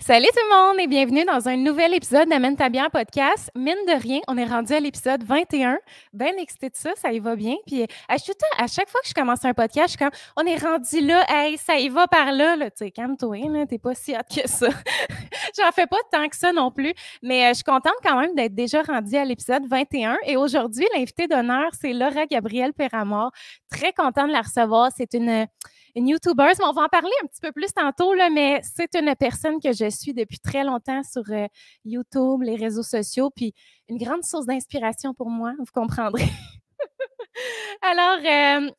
Salut tout le monde et bienvenue dans un nouvel épisode d'Amène ta bière podcast. Mine de rien, on est rendu à l'épisode 21. Bien excitée de ça, ça y va bien. Puis à chaque fois que je commence un podcast, je suis comme, on est rendu là, hey, ça y va par là. Tu sais, calme-toi, là, t'es pas si hâte que ça. J'en fais pas tant que ça non plus, mais je suis contente quand même d'être déjà rendue à l'épisode 21. Et aujourd'hui, l'invitée d'honneur, c'est Laura Gabrielle Perramort. Très contente de la recevoir. C'est une YouTubeuse, mais on va en parler un petit peu plus tantôt, là, mais c'est une personne que je suis depuis très longtemps sur YouTube, les réseaux sociaux, puis une grande source d'inspiration pour moi, vous comprendrez. Alors,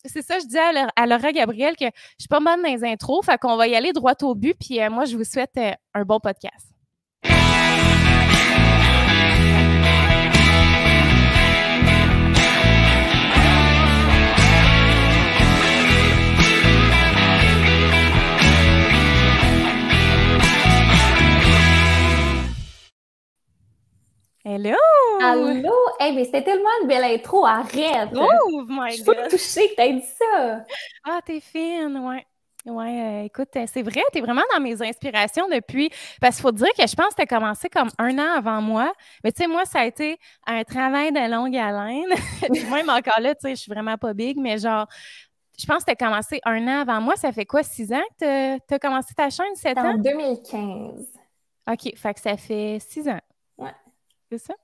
c'est ça, je dis à Laura Gabrielle que je suis pas bonne dans les intros, fait qu'on va y aller droit au but, puis moi, je vous souhaite un bon podcast. Hello! Allô? Hey, mais c'était tellement une belle intro, arrête! Oh my God! Je suis pas touchée que t'aies dit ça! Ah, t'es fine, ouais. Ouais, écoute, c'est vrai, t'es vraiment dans mes inspirations depuis, parce qu'il faut dire que je pense que t'as commencé comme 1 an avant moi, mais tu sais, moi, ça a été un travail de longue haleine, puis même encore là, tu sais, je suis vraiment pas big, mais genre, je pense que t'as commencé 1 an avant moi, ça fait quoi, 6 ans que t'as commencé ta chaîne, 7 ans? En 2015. OK, fait que ça fait 6 ans. Ouais. C'est ça?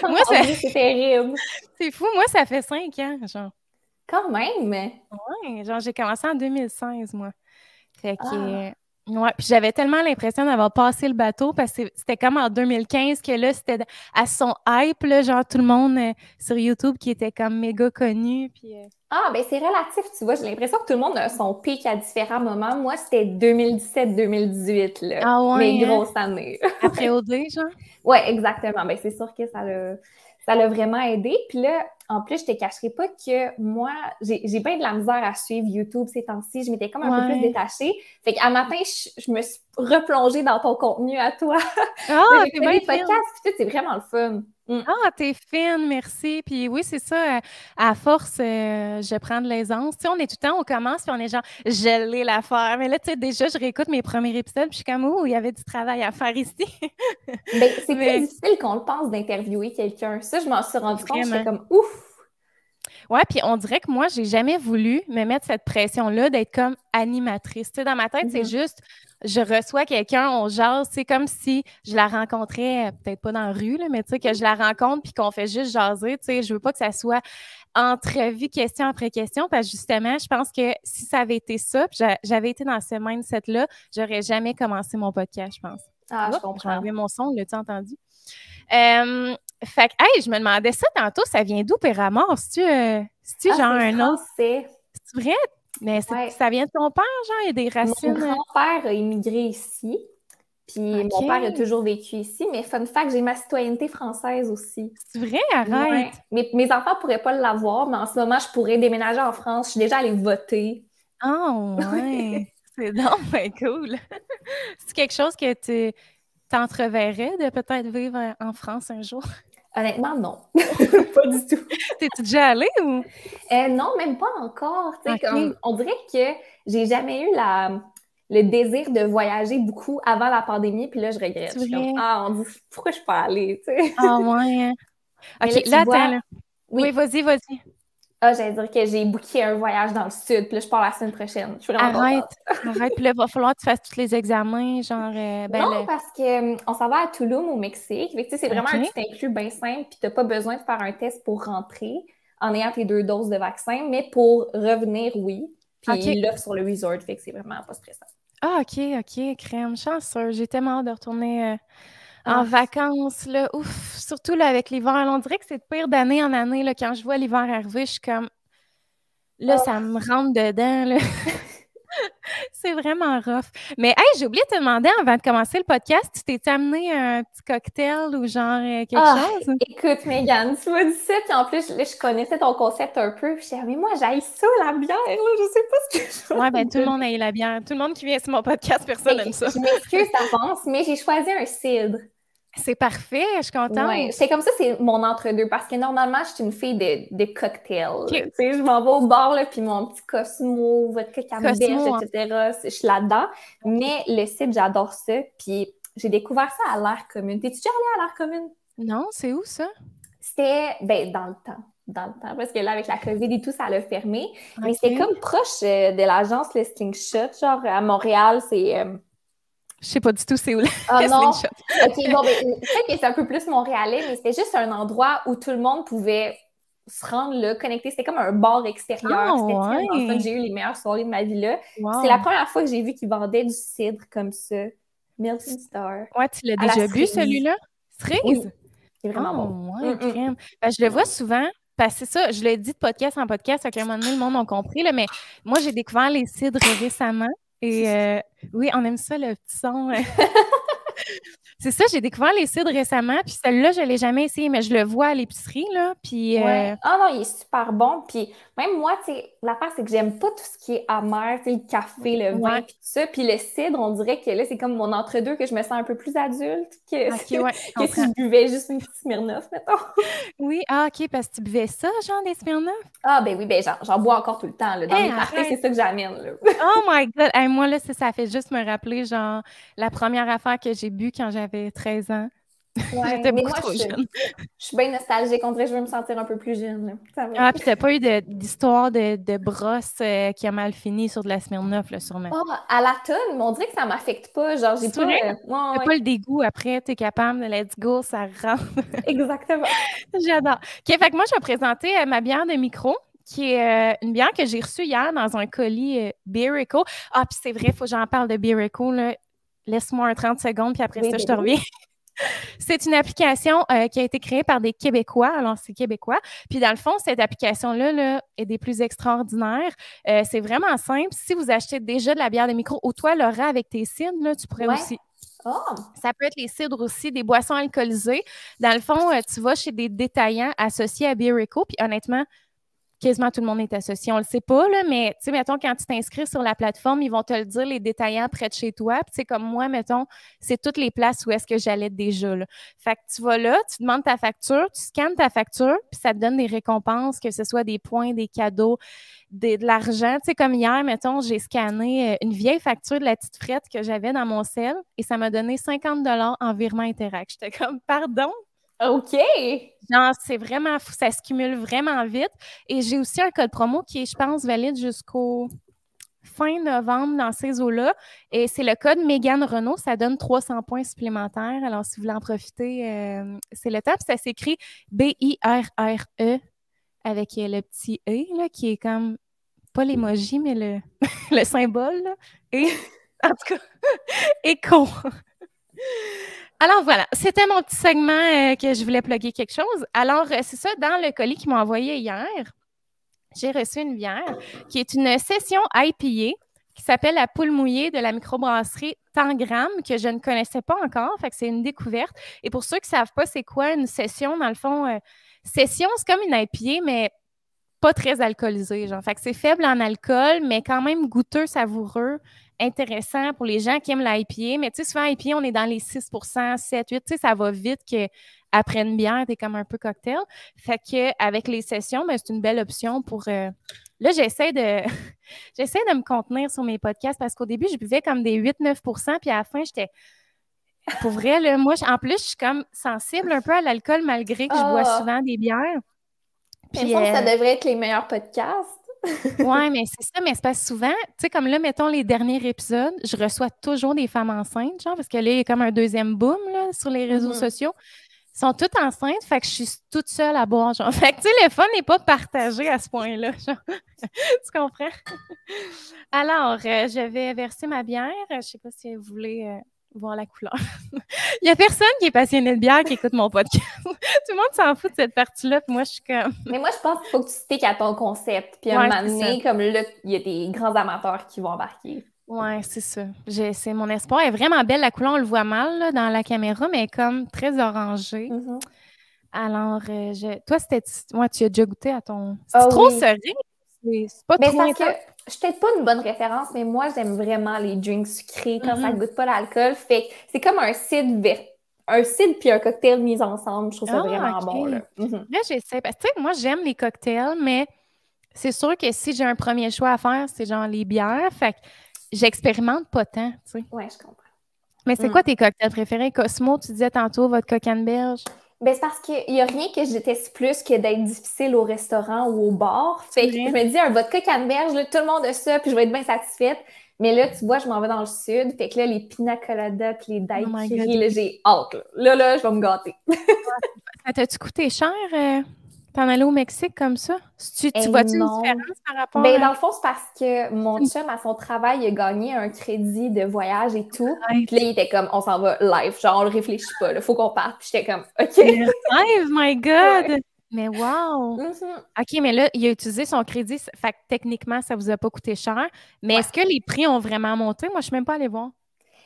Moi, c'est terrible. C'est fou, moi, ça fait 5 ans, genre. Quand même! Ouais, genre, j'ai commencé en 2016, moi. Fait que, ouais, puis j'avais tellement l'impression d'avoir passé le bateau parce que c'était comme en 2015 que là, c'était à son hype, là, genre tout le monde sur YouTube qui était comme méga connu. Puis, ben c'est relatif, tu vois. J'ai l'impression que tout le monde a son pic à différents moments. Moi, c'était 2017-2018, là. Ah ouais, mes grosses années. Après OD, genre? Ouais, exactement. Ben c'est sûr que ça l'a vraiment aidé. Puis là, en plus, je te cacherai pas que moi, j'ai bien de la misère à suivre YouTube ces temps-ci. Je m'étais comme un peu plus détachée. Fait qu'à matin, je me suis replongée dans ton contenu à toi. Ah, j'ai fait des podcasts, puis tout, c'est vraiment le fun. Ah, t'es fine, merci. Puis oui, c'est ça, à force, je prends de l'aisance. Tu sais, on est tout le temps, on commence, puis on est genre, je l'ai l'affaire. Mais là, tu sais, déjà, je réécoute mes premiers épisodes, puis je suis comme, oh, il y avait du travail à faire ici. Ben, c'est plus difficile qu'on le pense d'interviewer quelqu'un. Ça, je m'en suis rendu compte, j'étais comme, ouf! Ouais, puis on dirait que moi, j'ai jamais voulu me mettre cette pression-là d'être comme animatrice. Tu sais, dans ma tête, c'est juste, je reçois quelqu'un, on jase, c'est comme si je la rencontrais, peut-être pas dans la rue, là, mais tu sais, que je la rencontre puis qu'on fait juste jaser, tu sais, je veux pas que ça soit entrevue question après question, parce que justement, je pense que si ça avait été ça, puis j'avais été dans ce mindset-là, j'aurais jamais commencé mon podcast, je pense. Ah, je comprends. J'ai enlevé mon son, l'as-tu entendu? Fait que, hey, je me demandais ça tantôt, ça vient d'où, Perramort? C'est-tu genre un autre? C'est vrai? Mais ça vient de ton père, genre, il y a des racines? Mon grand-père a immigré ici, puis mon père a toujours vécu ici, mais fun fact, j'ai ma citoyenneté française aussi. C'est vrai? Arrête! Ouais. Mes enfants ne pourraient pas l'avoir, mais en ce moment, je pourrais déménager en France. Je suis déjà allée voter. Oh, ouais! C'est donc bien cool! C'est quelque chose que tu t'entreverrais de peut-être vivre en France un jour? Honnêtement, non. Pas du tout. T'es-tu déjà allée ou? Non, même pas encore. Comme, on dirait que j'ai jamais eu le désir de voyager beaucoup avant la pandémie, puis là, je regrette. Je suis comme, pourquoi je suis pas allée? T'sais? Ah, ouais. OK, là, attends. Là. Oui, vas-y. J'allais dire que j'ai booké un voyage dans le sud, puis là, je pars la semaine prochaine. Je suis vraiment Arrête, puis là, il va falloir que tu fasses tous les examens, genre... non, parce qu'on s'en va à Tulum, au Mexique. Fait que, c'est vraiment un petit inclus bien simple, puis t'as pas besoin de faire un test pour rentrer en ayant tes 2 doses de vaccin, mais pour revenir, oui. Puis il l'offre sur le resort, fait que c'est vraiment pas stressant. Ah, OK, crème, chanceux. J'ai tellement hâte de retourner... en vacances, là, ouf, surtout là, avec l'hiver. Là, on dirait que c'est de pire d'année en année. Là, quand je vois l'hiver arriver, je suis comme... Là, ça me rentre dedans. Là. C'est vraiment rough. Mais hey, j'ai oublié de te demander avant de commencer le podcast, tu t'es amené un petit cocktail ou genre quelque chose? Écoute, Mégane, tu m'as dit ça, puis en plus, là, je connaissais ton concept un peu, puis je disais, mais moi, j'haïs ça, la bière, là, je sais pas ce que je veux. Ouais, ben tout le monde aime la bière. Tout le monde qui vient sur mon podcast, personne n'aime ça. Je m'excuse d'avance, mais j'ai choisi un cidre. C'est parfait, je suis contente. Ouais, c'est comme ça, c'est mon entre-deux. Parce que normalement, je suis une fille de cocktail. Okay. Tu sais, je m'en vais au bar, là, puis mon petit Cosmo, vodka Campbell, etc. Je suis là-dedans. Okay. Mais le cidre, j'adore ça. Puis j'ai découvert ça à l'Air Commune. T'es-tu déjà allée à l'Air Commune? Non, c'est où ça? C'était, dans le temps. Parce que là, avec la COVID et tout, ça l'a fermé. Okay. Mais c'était comme proche de l'agence Le Slingshot. Genre, à Montréal, c'est... Je sais pas du tout c'est où le Slingshot. OK, bon, peut-être que c'est un peu plus montréalais, mais c'était juste un endroit où tout le monde pouvait se rendre là, connecter. C'était comme un bar extérieur. C'était tellement fun. J'ai eu les meilleures soirées de ma vie là. Wow. C'est la première fois que j'ai vu qu'ils vendaient du cidre comme ça. Milton Star. Ouais, tu l'as déjà bu, celui-là? Cerise? Oui. C'est vraiment bon. Ouais, crème. Ben, je le vois souvent. Parce que c'est ça, je l'ai dit de podcast en podcast, à un moment donné, le monde a compris, là, mais moi, j'ai découvert les cidres récemment. Et oui, on aime ça, le petit son. C'est ça, j'ai découvert les cidres récemment, puis celui-là, je ne l'ai jamais essayé, mais je le vois à l'épicerie, là, puis... Ouais. Ah non, il est super bon, puis même moi, tu sais, l'affaire, c'est que j'aime pas tout ce qui est amer, tu sais, le café, le vin, puis tout ça, puis le cidre, on dirait que là, c'est comme mon entre-deux, que je me sens un peu plus adulte que, que si je buvais juste une petite Smirnoff, mettons. Oui, OK, parce que tu buvais ça, genre, des Smirnoff? Ah, ben oui, ben j'en bois encore tout le temps, là. Dans mes parties, c'est ça que j'amène, là. Oh my God! Hey, moi, là, ça fait juste me rappeler, genre, la première affaire que j'ai bu quand j'avais 13 ans. Ouais, j'étais beaucoup trop jeune. Je suis bien nostalgique. On dirait que je veux me sentir un peu plus jeune. Ah, puis t'as pas eu d'histoire de brosse qui a mal fini sur de la Smirnoff, là, sûrement. Oh, à la tonne, mais on dirait que ça m'affecte pas. Genre, j'ai pas... T'as pas le dégoût après, t'es capable de let's go, ça rentre. Exactement. J'adore. OK, fait que moi, je vais présenter ma bière de micro, qui est une bière que j'ai reçue hier dans un colis Beer Eco. Ah, puis c'est vrai, il faut que j'en parle de Beer Eco, là. Laisse-moi un 30 secondes, puis après ça, je te reviens. C'est une application qui a été créée par des Québécois. Alors, c'est québécois. Puis, dans le fond, cette application-là là, est des plus extraordinaires. C'est vraiment simple. Si vous achetez déjà de la bière de micro, ou toi, Laura, avec tes cidres, là, tu pourrais aussi. Oh. Ça peut être les cidres aussi, des boissons alcoolisées. Dans le fond, tu vas chez des détaillants associés à Beer Eco. Puis, honnêtement, quasiment tout le monde est associé. On le sait pas, là, mais tu sais, mettons, quand tu t'inscris sur la plateforme, ils vont te le dire, les détaillants près de chez toi. Puis, tu sais, comme moi, mettons, c'est toutes les places où est-ce que j'allais déjà, là. Fait que tu vas là, tu demandes ta facture, tu scannes ta facture, puis ça te donne des récompenses, que ce soit des points, des cadeaux, de l'argent. Tu sais, comme hier, mettons, j'ai scanné une vieille facture de la petite frette que j'avais dans mon cell et ça m'a donné 50 $ en virement Interac. J'étais comme, pardon? OK! Genre, c'est vraiment fou, ça se cumule vraiment vite. Et j'ai aussi un code promo qui est, je pense, valide jusqu'au fin novembre dans ces eaux-là. Et c'est le code Mégane Renault. Ça donne 300 points supplémentaires. Alors, si vous voulez en profiter, c'est le temps. Puis ça s'écrit BIRRE avec le petit E, là, qui est comme, pas l'emoji, mais le symbole. Là. Et, en tout cas, éco. Alors voilà, c'était mon petit segment que je voulais plugger quelque chose. Alors, c'est ça, dans le colis qu'ils m'ont envoyé hier, j'ai reçu une bière qui est une session IPA qui s'appelle la poule mouillée de la microbrasserie Tangram, que je ne connaissais pas encore, fait que c'est une découverte. Et pour ceux qui ne savent pas c'est quoi une session, dans le fond, session, c'est comme une IPA, mais pas très alcoolisée, genre. Fait que c'est faible en alcool, mais quand même goûteux, savoureux, intéressant pour les gens qui aiment l'IPA. Mais tu sais, souvent, l'IPA, on est dans les 6 7, 8. Tu sais, ça va vite qu'après une bière, t'es comme un peu cocktail. Fait qu'avec les sessions, ben, c'est une belle option pour... Là, j'essaie de me contenir sur mes podcasts parce qu'au début, je buvais comme des 8-9 %, puis à la fin, j'étais... Pour vrai, là, moi, en plus, je suis comme sensible un peu à l'alcool malgré que je bois souvent des bières. Puis, ça devrait être les meilleurs podcasts. Oui, mais c'est ça, mais c'est parce que souvent, tu sais, comme là, mettons les derniers épisodes, je reçois toujours des femmes enceintes, genre, parce que là, il y a comme un deuxième boom là, sur les réseaux sociaux. Ils sont toutes enceintes, fait que je suis toute seule à boire, genre. Fait que, tu sais, le fun n'est pas partagé à ce point-là, genre. Tu comprends? Alors, je vais verser ma bière. Je sais pas si vous voulez voir la couleur. Il n'y a personne qui est passionné de bière qui écoute mon podcast. Tout le monde s'en fout de cette partie-là, puis moi, je suis comme... Mais moi, je pense qu'il faut que tu sticks à ton concept. Puis à un moment donné, comme là, il y a des grands amateurs qui vont embarquer. Oui, c'est ça. C'est mon espoir. Elle est vraiment belle. La couleur, on le voit mal là, dans la caméra, mais elle est comme très orangée. Mm-hmm. Alors, toi, tu as déjà goûté à ton... C'est trop cerise? C'est pas trop parce que je suis peut-être pas une bonne référence, mais moi, j'aime vraiment les drinks sucrés quand ça goûte pas l'alcool. Fait que c'est comme un cidre un cidre puis un cocktail mis ensemble. Je trouve ça vraiment OK. bon, là. Là, j'essaie. Parce que, tu sais, moi, j'aime les cocktails, mais c'est sûr que si j'ai un premier choix à faire, c'est genre les bières. Fait que j'expérimente pas tant, tu sais. Ouais, je comprends. Mais c'est quoi tes cocktails préférés? Cosmo, tu disais tantôt votre canneberge. Ben, c'est parce qu'il n'y a rien que je déteste plus que d'être difficile au restaurant ou au bar. Fait que je me dis, un vodka canneberge, là, tout le monde a ça, puis je vais être bien satisfaite. Mais là, tu vois, je m'en vais dans le sud. Fait que là, les pina coladas puis les daiquiris, là, j'ai hâte. Là, je vais me gâter. Ça t'a-tu coûté cher t'en aller au Mexique comme ça? Tu vois-tu une différence par rapport Ben, dans le fond, c'est parce que mon chum, à son travail, il a gagné un crédit de voyage et tout. Puis là, il était comme, on s'en va live. Genre, on le réfléchit pas, il faut qu'on parte. Puis j'étais comme, OK. Live, my God! Ouais. Mais wow! OK, mais là, il a utilisé son crédit. Fait que techniquement, ça vous a pas coûté cher. Mais est-ce que les prix ont vraiment monté? Moi, je suis même pas allée voir.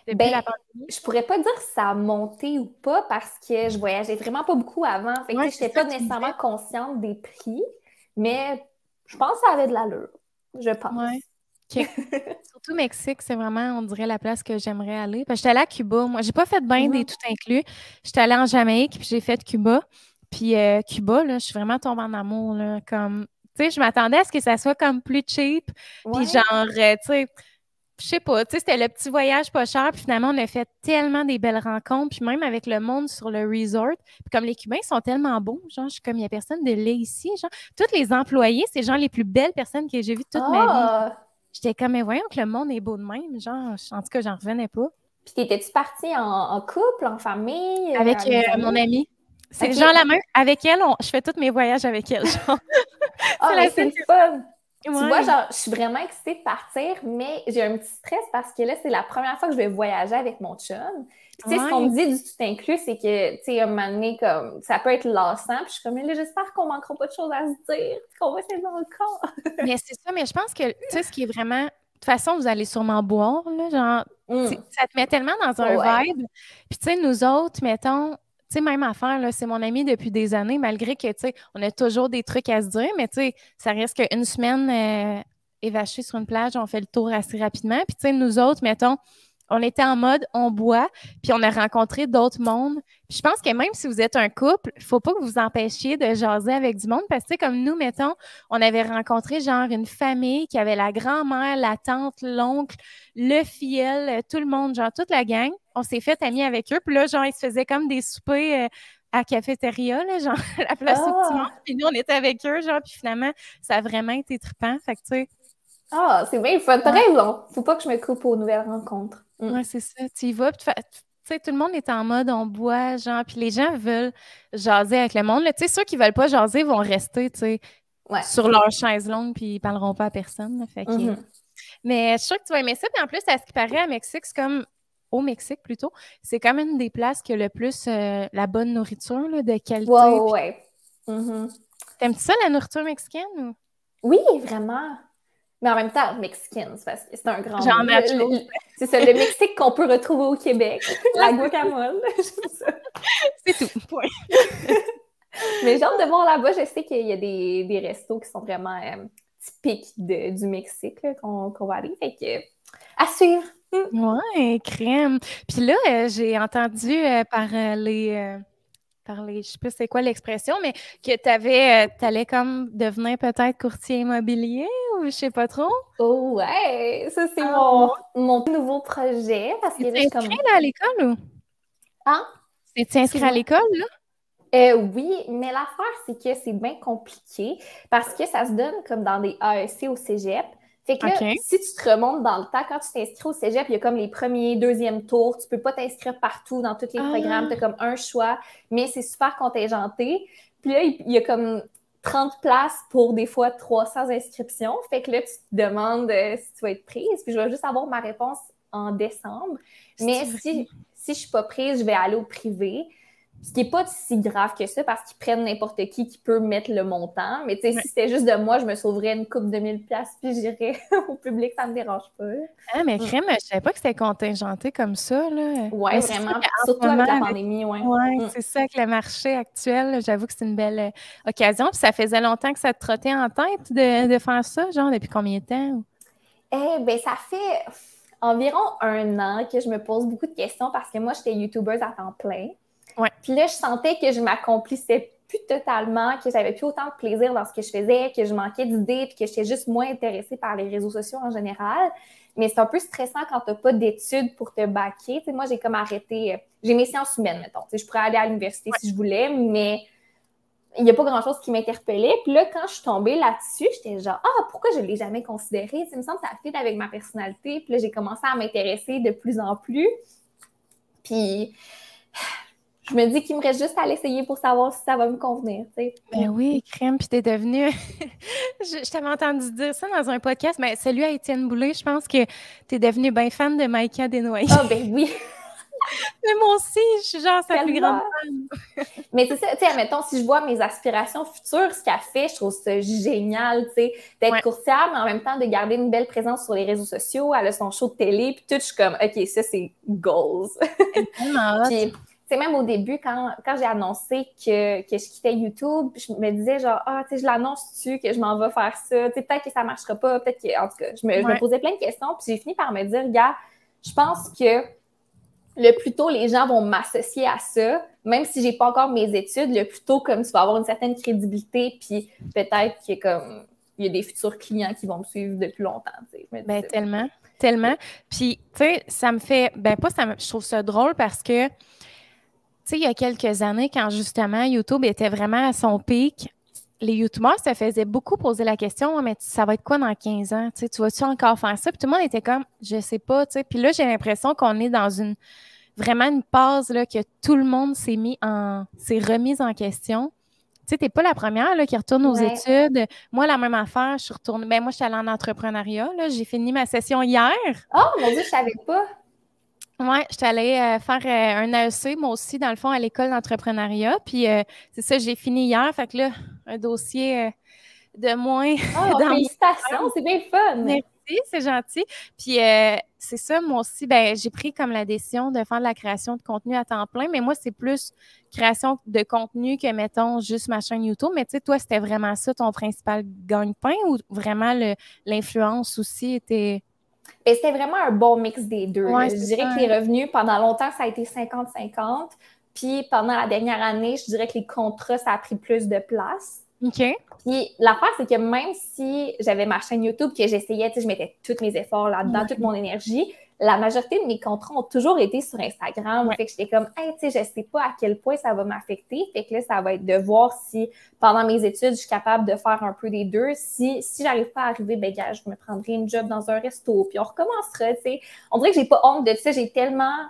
Depuis la pandémie. Je pourrais pas dire si ça a monté ou pas parce que je voyageais vraiment pas beaucoup avant. Fait que je n'étais pas nécessairement consciente des prix, mais je pense que ça avait de l'allure. Je pense. Ouais. Okay. Surtout Mexique, c'est vraiment, on dirait, la place que j'aimerais aller. Parce que j'étais allée à Cuba. Moi, j'ai pas fait bien des tout inclus. J'étais allée en Jamaïque, puis j'ai fait Cuba. Puis Cuba, là, je suis vraiment tombée en amour. Là, comme, tu sais, je m'attendais à ce que ça soit comme plus cheap. Puis genre, tu sais, je sais pas, tu sais, c'était le petit voyage pas cher. Puis finalement, on a fait tellement des belles rencontres. Puis même avec le monde sur le resort. Puis comme les Cubains sont tellement beaux, genre, je suis comme, il y a personne de laid ici. Genre, tous les employés, c'est genre les plus belles personnes que j'ai vues toute ma vie. J'étais comme, mais voyons que le monde est beau de même. Genre, en tout cas, j'en revenais pas. Puis t'étais-tu partie en couple, en famille? Avec mon amie. C'est genre la même. Avec elle, je fais tous mes voyages avec elle. Genre. C'est le fun! Tu Ouais. vois, genre, je suis vraiment excitée de partir, mais j'ai un petit stress parce que là, c'est la première fois que je vais voyager avec mon chum. Puis, tu sais, ce qu'on me dit du tout inclus, c'est que, tu sais, un moment donné, comme, ça peut être lassant. Puis, je suis comme, là, j'espère qu'on manquera pas de choses à se dire, qu'on va s'aimer encore. Mais c'est ça, mais je pense que, tu sais, ce qui est vraiment. De toute façon, vous allez sûrement boire, là, genre, ça te met tellement dans un vibe. Puis, tu sais, nous autres, mettons, tu sais, même affaire, là, c'est mon ami depuis des années, malgré que, tu sais, on a toujours des trucs à se dire, mais, tu sais, ça reste qu'une semaine évachée sur une plage, on fait le tour assez rapidement. Puis, tu sais, nous autres, mettons, on était en mode, on boit, puis on a rencontré d'autres mondes. Puis je pense que même si vous êtes un couple, il ne faut pas que vous vous empêchiez de jaser avec du monde parce que, tu sais, comme nous, mettons, on avait rencontré genre une famille qui avait la grand-mère, la tante, l'oncle, le filleul, tout le monde, genre toute la gang. On s'est fait amis avec eux. Puis là, genre, ils se faisaient comme des soupers à cafétéria, là, genre à la place au petit monde. Puis nous, on était avec eux, genre, puis finalement, ça a vraiment été trippant. Fait que, tu sais. C'est bien fun. T'as raison. Faut pas que je me coupe aux nouvelles rencontres. Ouais, c'est ça. Tu y vas, puis tu sais, tout le monde est en mode on boit, genre, puis les gens veulent jaser avec le monde. Tu sais, ceux qui veulent pas jaser vont rester, tu sais, sur leur chaise longue, puis ils parleront pas à personne. Là, fait que... Mais je suis sûre que tu vas aimer ça. Puis en plus, à ce qui paraît, à Mexique, c'est comme au Mexique plutôt, c'est comme une des places qui a le plus la bonne nourriture là, de qualité. Ouais. T'aimes-tu ça, la nourriture mexicaine? Ou? Oui, vraiment. Mais en même temps, mexicaine, parce que c'est un grand... Genre nachos. C'est ça, le Mexique qu'on peut retrouver au Québec. La guacamole. C'est tout. Point. Mais j'ai hâte de voir là-bas. Je sais qu'il y a des restos qui sont vraiment typiques du Mexique qu'on va aller. Fait que, à suivre. Ouais, crème. Puis là, j'ai entendu je sais pas c'est quoi l'expression, mais que t'allais comme devenir peut-être courtier immobilier ou je sais pas trop. Oh ouais, ça c'est mon nouveau projet. Parce que t'es inscrit là, à l'école ou? Hein? T'es inscrit à l'école, là? Oui, mais l'affaire, c'est que c'est bien compliqué parce que ça se donne comme dans des AEC au cégep. Fait que là, si tu te remontes dans le temps, quand tu t'inscris au cégep, il y a comme les premiers, deuxième tours. Tu peux pas t'inscrire partout dans tous les programmes. Tu as comme un choix, mais c'est super contingenté. Puis là, il y a comme 30 places pour des fois 300 inscriptions. Fait que là, tu te demandes si tu vas être prise. Puis je vais juste avoir ma réponse en décembre. Mais si je suis pas prise, je vais aller au privé. Ce qui n'est pas si grave que ça parce qu'ils prennent n'importe qui peut mettre le montant. Mais tu sais, si c'était juste de moi, je me sauverais une coupe de 1000$ puis j'irais au public, ça ne me dérange pas. Ah, mais crème, je ne savais pas que c'était contingenté comme ça. Oui, vraiment. Surtout avec la pandémie, oui. Oui, c'est ça, avec le marché actuel. J'avoue que c'est une belle occasion. Puis ça faisait longtemps que ça te trottait en tête de faire ça, genre depuis combien de temps? Bien, ça fait environ 1 an que je me pose beaucoup de questions parce que moi, j'étais YouTubeuse à temps plein. Ouais. Puis là, je sentais que je m'accomplissais plus totalement, que j'avais plus autant de plaisir dans ce que je faisais, que je manquais d'idées, puis que j'étais juste moins intéressée par les réseaux sociaux en général. Mais c'est un peu stressant quand tu n'as pas d'études pour te baquer. Tu sais, moi, j'ai comme arrêté... j'ai mes sciences humaines, mettons. Tu sais, je pourrais aller à l'université si je voulais, mais il n'y a pas grand-chose qui m'interpellait. Puis là, quand je suis tombée là-dessus, j'étais genre « Ah, pourquoi je ne l'ai jamais considéré? » Ça me semble que ça fit avec ma personnalité. Puis là, j'ai commencé à m'intéresser de plus en plus. Puis je me dis qu'il me reste juste à l'essayer pour savoir si ça va me convenir. Tu sais. Ben oui, crème, puis t'es devenue... je t'avais entendu dire ça dans un podcast, mais celui à Étienne Boulay, je pense que t'es devenue bien fan de Maïka Desnoyers. Ah, ben oui! Mais moi aussi, je suis genre sa plus grande fan. Mais c'est ça, tu sais, admettons, si je vois mes aspirations futures, ce qu'elle fait, je trouve ça génial, tu sais, d'être courtière, mais en même temps de garder une belle présence sur les réseaux sociaux. Elle a son show de télé, puis tout, je suis comme, OK, ça, c'est goals. Puis, tu sais, même au début, quand j'ai annoncé que je quittais YouTube, je me disais genre, ah, tu sais, je l'annonce-tu que je m'en vais faire ça? Tu sais, peut-être que ça marchera pas, peut-être que, en tout cas, je me posais plein de questions, puis j'ai fini par me dire, gars, je pense que le plus tôt les gens vont m'associer à ça, même si j'ai pas encore mes études, le plus tôt comme tu vas avoir une certaine crédibilité, puis peut-être que comme il y a des futurs clients qui vont me suivre depuis longtemps. Tu sais, ben tellement, tellement. Puis tu sais, ça me fait, ben pas ça, je trouve ça drôle parce que tu sais, il y a quelques années, quand justement YouTube était vraiment à son pic, les YouTubeurs se faisaient beaucoup poser la question, mais ça va être quoi dans 15 ans? Tu vas-tu encore faire ça? Puis tout le monde était comme, je sais pas, tu sais. Puis là, j'ai l'impression qu'on est dans vraiment une phase là, que tout le monde s'est remis en question. Tu sais, t'es pas la première là, qui retourne aux études. Moi, la même affaire, je suis retournée. Ben, moi, je suis allée en entrepreneuriat. Là. J'ai fini ma session hier. Oh, mon Dieu, je savais pas. Oui, je suis allée faire un AEC, moi aussi, dans le fond, à l'école d'entrepreneuriat. Puis, c'est ça, j'ai fini hier. Fait que là, un dossier de moins. Oh, félicitations, c'est bien fun. Merci, c'est gentil. Puis, c'est ça, moi aussi, ben, j'ai pris comme la décision de faire de la création de contenu à temps plein. Mais moi, c'est plus création de contenu que, mettons, juste ma chaîne YouTube. Mais tu sais, toi, c'était vraiment ça ton principal gagne-pain ou vraiment l'influence aussi était... Et c'était vraiment un bon mix des deux. Ouais, je dirais que les revenus, pendant longtemps, ça a été 50-50. Puis pendant la dernière année, je dirais que les contrats, ça a pris plus de place. OK. Puis l'affaire, c'est que même si j'avais ma chaîne YouTube, que j'essayais, tu sais, je mettais tous mes efforts là-dedans, toute mon énergie, la majorité de mes contrats ont toujours été sur Instagram. Fait que j'étais comme, hey, tu sais, je sais pas à quel point ça va m'affecter. Fait que là, ça va être de voir si, pendant mes études, je suis capable de faire un peu des deux. Si j'arrive pas à arriver, ben, gars, je me prendrai une job dans un resto, puis on recommencera, tu sais. On dirait que j'ai pas honte de ça. J'ai tellement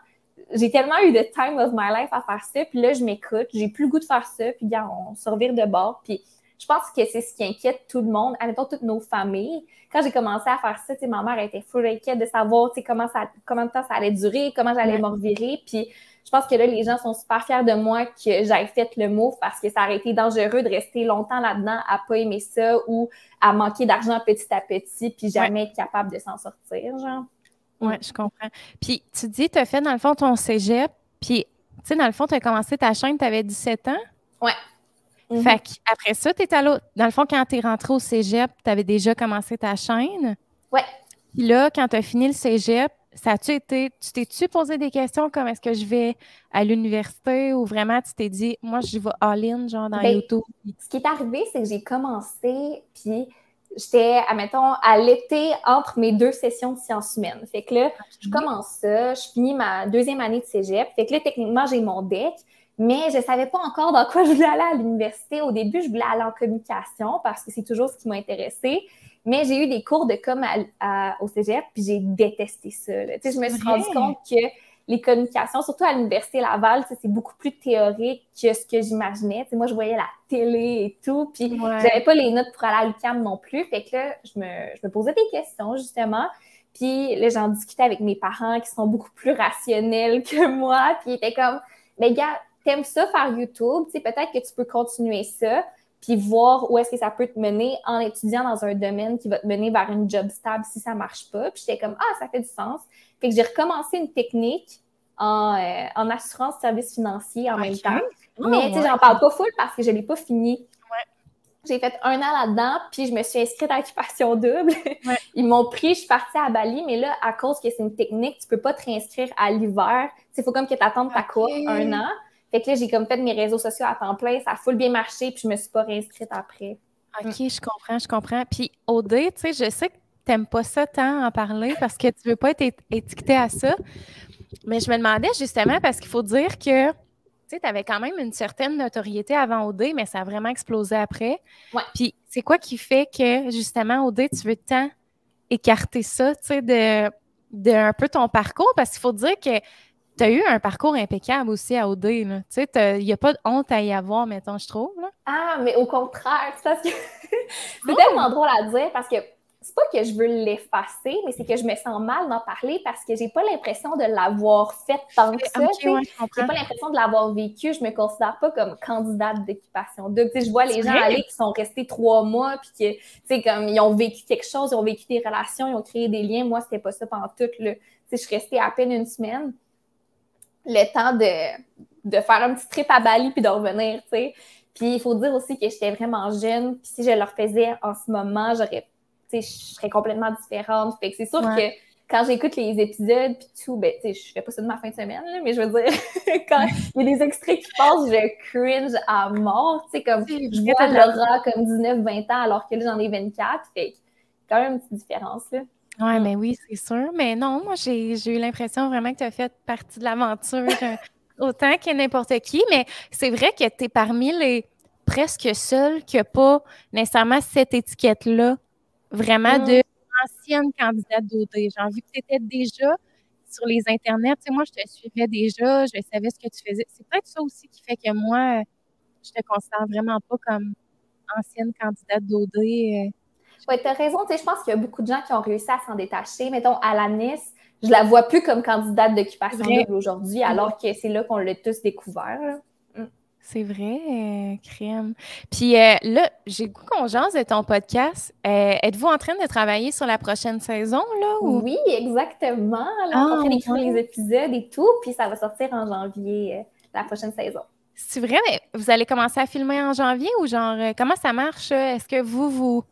eu de time of my life à faire ça, puis là, je m'écoute. J'ai plus le goût de faire ça, puis gars, on se revire de bord, puis je pense que c'est ce qui inquiète tout le monde, admettons toutes nos familles. Quand j'ai commencé à faire ça, ma mère était full inquiète de savoir combien de temps ça allait durer, comment j'allais me revirer. Puis je pense que là, les gens sont super fiers de moi que j'aille fait le move parce que ça aurait été dangereux de rester longtemps là-dedans à pas aimer ça ou à manquer d'argent petit à petit puis jamais être capable de s'en sortir, genre. Oui, je comprends. Puis tu dis, tu as fait dans le fond ton cégep, puis tu sais, dans le fond, tu as commencé ta chaîne, tu avais 17 ans. Ouais. Fait qu'après ça, dans le fond, quand tu es rentrée au cégep, tu avais déjà commencé ta chaîne. Ouais. Puis là, quand tu as fini le cégep, tu t'es-tu posé des questions comme est-ce que je vais à l'université ou vraiment tu t'es dit, moi, je vais all-in, genre dans YouTube? Ce qui est arrivé, c'est que j'ai commencé, puis j'étais, admettons, à l'été entre mes 2 sessions de sciences humaines. Fait que là, je commence ça, je finis ma 2e année de cégep. Fait que là, techniquement, j'ai mon DEC. Mais je ne savais pas encore dans quoi je voulais aller à l'université. Au début, je voulais aller en communication parce que c'est toujours ce qui m'a intéressée. Mais j'ai eu des cours de com au cégep, puis j'ai détesté ça. Je me suis rendu compte que les communications, surtout à l'Université Laval, c'est beaucoup plus théorique que ce que j'imaginais. Moi, je voyais la télé et tout, puis j'avais pas les notes pour aller à l'UQAM non plus. Fait que là, je me posais des questions, justement. Puis là, j'en discutais avec mes parents qui sont beaucoup plus rationnels que moi, puis ils étaient comme, mais gars, t'aimes ça faire YouTube, peut-être que tu peux continuer ça, puis voir où est-ce que ça peut te mener en étudiant dans un domaine qui va te mener vers une job stable si ça marche pas. Puis j'étais comme, ça fait du sens. Fait que j'ai recommencé une technique en assurance services financiers en même temps. Mais j'en parle pas full parce que je l'ai pas fini. Ouais. J'ai fait 1 an là-dedans, puis je me suis inscrite à Occupation double. Ils m'ont pris, je suis partie à Bali, mais là, à cause que c'est une technique, tu peux pas te réinscrire à l'hiver. Il faut comme que tu attendes ta course 1 an. Fait que là, j'ai comme fait mes réseaux sociaux à temps plein, ça a full bien marché, puis je me suis pas réinscrite après. OK, je comprends. Puis, OD, tu sais, je sais que t'aimes pas ça tant en parler parce que tu veux pas être étiquetée à ça, mais je me demandais justement parce qu'il faut dire que, tu sais, t'avais quand même une certaine notoriété avant OD, mais ça a vraiment explosé après. Ouais. Puis, c'est quoi qui fait que, justement, OD, tu veux tant écarter ça, tu sais, de un peu ton parcours? Parce qu'il faut dire que tu as eu un parcours impeccable aussi à OD, là. Tu sais, il n'y a pas de honte à y avoir, mettons, je trouve, là. Ah, mais au contraire, c'est parce que c'est Oh! tellement drôle à dire parce que c'est pas que je veux l'effacer, mais c'est que je me sens mal d'en parler parce que j'ai pas l'impression de l'avoir fait tant que ça. OK, ouais, je J'ai comprends. pas l'impression de l'avoir vécu. Je me considère pas comme candidate d'équipation double. Tu sais, je vois les C'est gens vrai? aller qui sont restés 3 mois puis que, tu sais, comme ils ont vécu quelque chose, ils ont vécu des relations, ils ont créé des liens. Moi, c'était pas ça pantoute, là. Tu sais, je suis restée à peine une semaine. Le temps de faire un petit trip à Bali puis de revenir, tu sais. Puis il faut dire aussi que j'étais vraiment jeune. Puis si je le refaisais en ce moment, j'aurais, tu sais, je serais complètement différente. Fait que c'est sûr que quand j'écoute les épisodes puis tout, ben, tu sais, je fais pas ça de ma fin de semaine, là, mais je veux dire, quand il y a des extraits qui passent, je cringe à mort. Tu sais, comme, je vois Laura comme 19-20 ans alors que là, j'en ai 24. Fait que quand même une petite différence, là. Oui, mais oui, c'est sûr. Mais non, moi, j'ai eu l'impression vraiment que tu as fait partie de l'aventure autant que n'importe qui. Mais c'est vrai que tu es parmi les presque seuls qui n'ont pas nécessairement cette étiquette-là, vraiment de ancienne candidate d'OD. J'ai envie que tu étais déjà sur les internets. Tu sais, moi, je te suivais déjà, je savais ce que tu faisais. C'est peut-être ça aussi qui fait que moi, je te considère vraiment pas comme ancienne candidate d'OD. Oui, tu as raison. Tu sais, je pense qu'il y a beaucoup de gens qui ont réussi à s'en détacher. Mettons, Alanis, je la vois plus comme candidate d'occupation double aujourd'hui, alors que c'est là qu'on l'a tous découvert. C'est vrai, crème. Puis là, j'ai le goût qu'on jase de ton podcast. Êtes-vous en train de travailler sur la prochaine saison, là? Ou? Oui, exactement. Là, on est en train d'écrire les épisodes et tout, puis ça va sortir en janvier, la prochaine saison. C'est vrai, mais vous allez commencer à filmer en janvier ou genre, comment ça marche? Est-ce que vous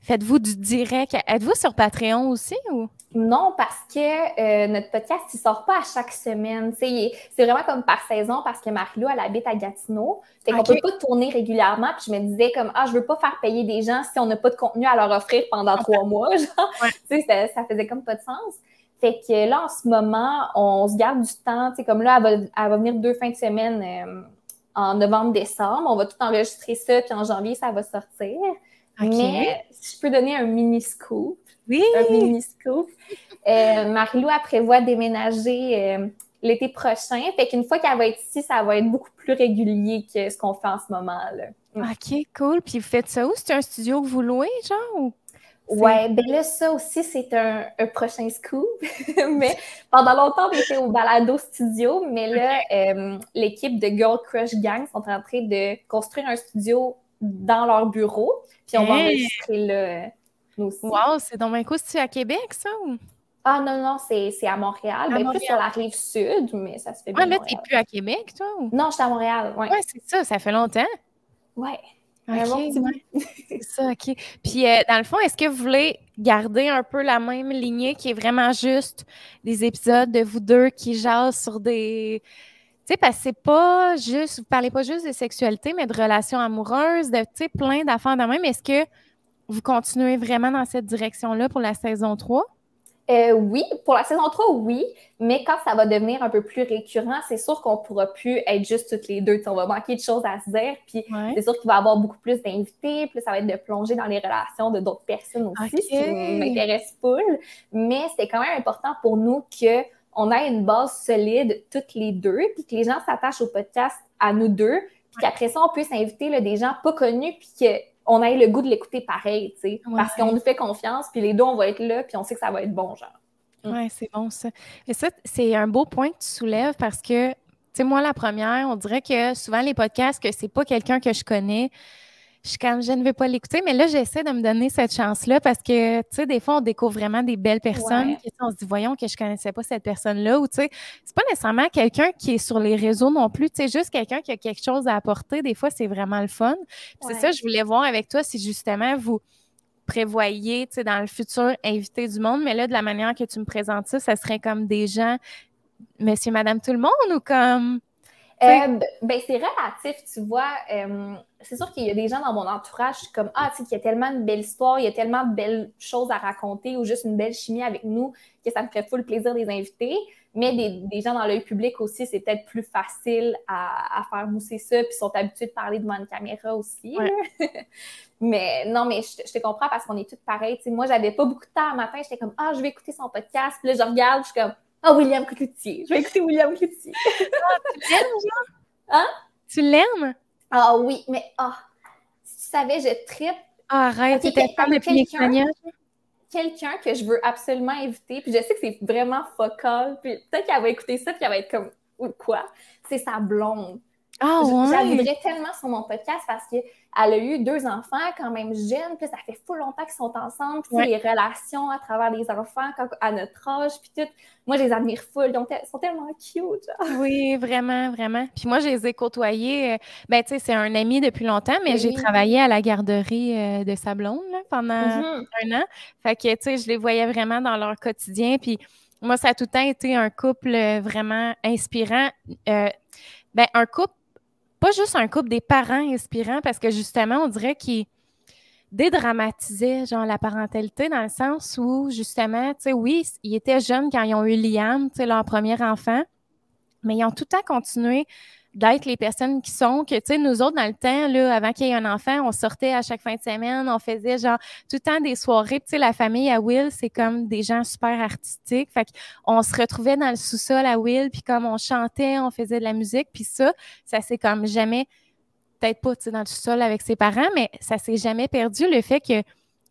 faites-vous du direct? Êtes-vous sur Patreon aussi ou? Non, parce que notre podcast, il sort pas à chaque semaine. C'est vraiment comme par saison parce que Marie-Lou, elle habite à Gatineau. Fait qu'on peut pas tourner régulièrement. Puis je me disais comme, je veux pas faire payer des gens si on n'a pas de contenu à leur offrir pendant 3 mois. Genre, tu sais, ça faisait comme pas de sens. Fait que là, en ce moment, on se garde du temps. Tu sais, comme là, elle va venir 2 fins de semaine en novembre-décembre. On va tout enregistrer ça, puis en janvier, ça va sortir. Mais si je peux donner un mini scoop, un mini scoop, Marie-Lou, elle prévoit déménager l'été prochain. Fait qu'une fois qu'elle va être ici, ça va être beaucoup plus régulier que ce qu'on fait en ce moment, là. OK, cool. Puis vous faites ça où? C'est un studio que vous louez, genre? Ou... Ouais, ben là, ça aussi, c'est un prochain scoop. Mais pendant longtemps, on était au Balado Studio, mais là, l'équipe de Girl Crush Gang sont en train de construire un studio dans leur bureau. Puis on va enregistrer là, nous aussi. Wow, c'est donc bien cool. C'est-tu à Québec, ça? Ou? Ah non, c'est à Montréal. Ben, plus sur la rive sud, mais ça se fait bien. Là, t'es plus à Québec, toi? Ou? Non, je suis à Montréal, oui. Ouais, c'est ça fait longtemps. Ouais. OK, c'est ça, OK. Puis, dans le fond, est-ce que vous voulez garder un peu la même lignée qui est vraiment juste des épisodes de vous deux qui jasent sur des... Tu sais, parce que c'est pas juste... Vous parlez pas juste de sexualité, mais de relations amoureuses, de, tu sais, plein d'affaires de même. Est-ce que vous continuez vraiment dans cette direction-là pour la saison 3? Oui, pour la saison 3, oui, mais quand ça va devenir un peu plus récurrent, c'est sûr qu'on pourra plus être juste toutes les deux. T'sais, on va manquer de choses à se dire, puis c'est sûr qu'il va y avoir beaucoup plus d'invités, puis ça va être de plonger dans les relations de d'autres personnes aussi, ce qui m'intéresse full. Mais c'est quand même important pour nous qu'on ait une base solide toutes les deux, puis que les gens s'attachent au podcast à nous deux, puis qu'après ça, on puisse inviter là, des gens pas connus, puis qu'on ait le goût de l'écouter pareil, tu sais, parce qu'on nous fait confiance, puis les deux, on va être là, puis on sait que ça va être bon, genre. Oui, c'est bon, ça. Et ça, c'est un beau point que tu soulèves parce que, tu sais, moi, la première, on dirait que souvent, les podcasts, que c'est pas quelqu'un que je connais, je ne vais pas l'écouter, mais là, j'essaie de me donner cette chance-là parce que, tu sais, des fois, on découvre vraiment des belles personnes. On se dit, voyons, que je connaissais pas cette personne-là, ou tu sais, c'est pas nécessairement quelqu'un qui est sur les réseaux non plus, tu sais, juste quelqu'un qui a quelque chose à apporter. Des fois, c'est vraiment le fun. C'est ça, je voulais voir avec toi si justement vous prévoyez, tu sais, dans le futur, inviter du monde, mais là, de la manière que tu me présentes ça serait comme des gens, monsieur, madame, tout le monde, ou comme... Ben, c'est relatif, tu vois. C'est sûr qu'il y a des gens dans mon entourage, je suis comme, ah, tu sais, qu'il y a tellement de belles histoires, il y a tellement de belles choses à raconter ou juste une belle chimie avec nous que ça me ferait full plaisir de les inviter. Mais des gens dans l'œil public aussi, c'est peut-être plus facile à faire mousser ça, puis sont habitués de parler devant une caméra aussi. Ouais. Mais non, mais je te comprends parce qu'on est toutes pareilles. Tu sais, moi, j'avais pas beaucoup de temps le matin, j'étais comme, ah, je vais écouter son podcast. Puis là, je regarde, je suis comme, ah, William Cloutier, je vais écouter William Cloutier. Tu l'aimes, genre? Hein? Tu l'aimes? Ah oui, mais si tu savais, je trippe. Ah, arrête, Okay, t'étais fan depuis les témoignages? Quelqu'un que je veux absolument inviter, puis je sais que c'est vraiment focal, puis peut-être qu'elle va écouter ça, puis elle va être comme, ou quoi? C'est sa blonde. Ah, ouais? Je la voudrais tellement sur mon podcast parce qu'elle a eu 2 enfants quand même jeunes, puis ça fait full longtemps qu'ils sont ensemble, puis les relations à travers les enfants à notre âge, puis tout. Moi, je les admire full, donc ils sont tellement cute. Genre. Oui, vraiment, vraiment. Puis moi, je les ai côtoyés. Ben, tu sais, c'est un ami depuis longtemps, mais j'ai travaillé à la garderie de sa blonde là, pendant 1 an. Fait que, tu sais, je les voyais vraiment dans leur quotidien. Puis moi, ça a tout le temps été un couple vraiment inspirant. Ben, un couple, pas juste un couple, des parents inspirants, parce que justement, on dirait qu'ils dédramatisaient genre la parentalité dans le sens où, justement, tu sais, oui, ils étaient jeunes quand ils ont eu Liam, tu sais, leur premier enfant, mais ils ont tout le temps continué d'être les personnes qui sont, que, tu sais, nous autres, dans le temps, là, avant qu'il y ait un enfant, on sortait à chaque fin de semaine, on faisait, genre, tout le temps des soirées. Puis, tu sais, la famille à Will, c'est comme des gens super artistiques. Fait qu'on se retrouvait dans le sous-sol à Will, puis comme on chantait, on faisait de la musique. Puis ça s'est comme jamais, peut-être pas, tu sais, dans le sous-sol avec ses parents, mais ça s'est jamais perdu, le fait que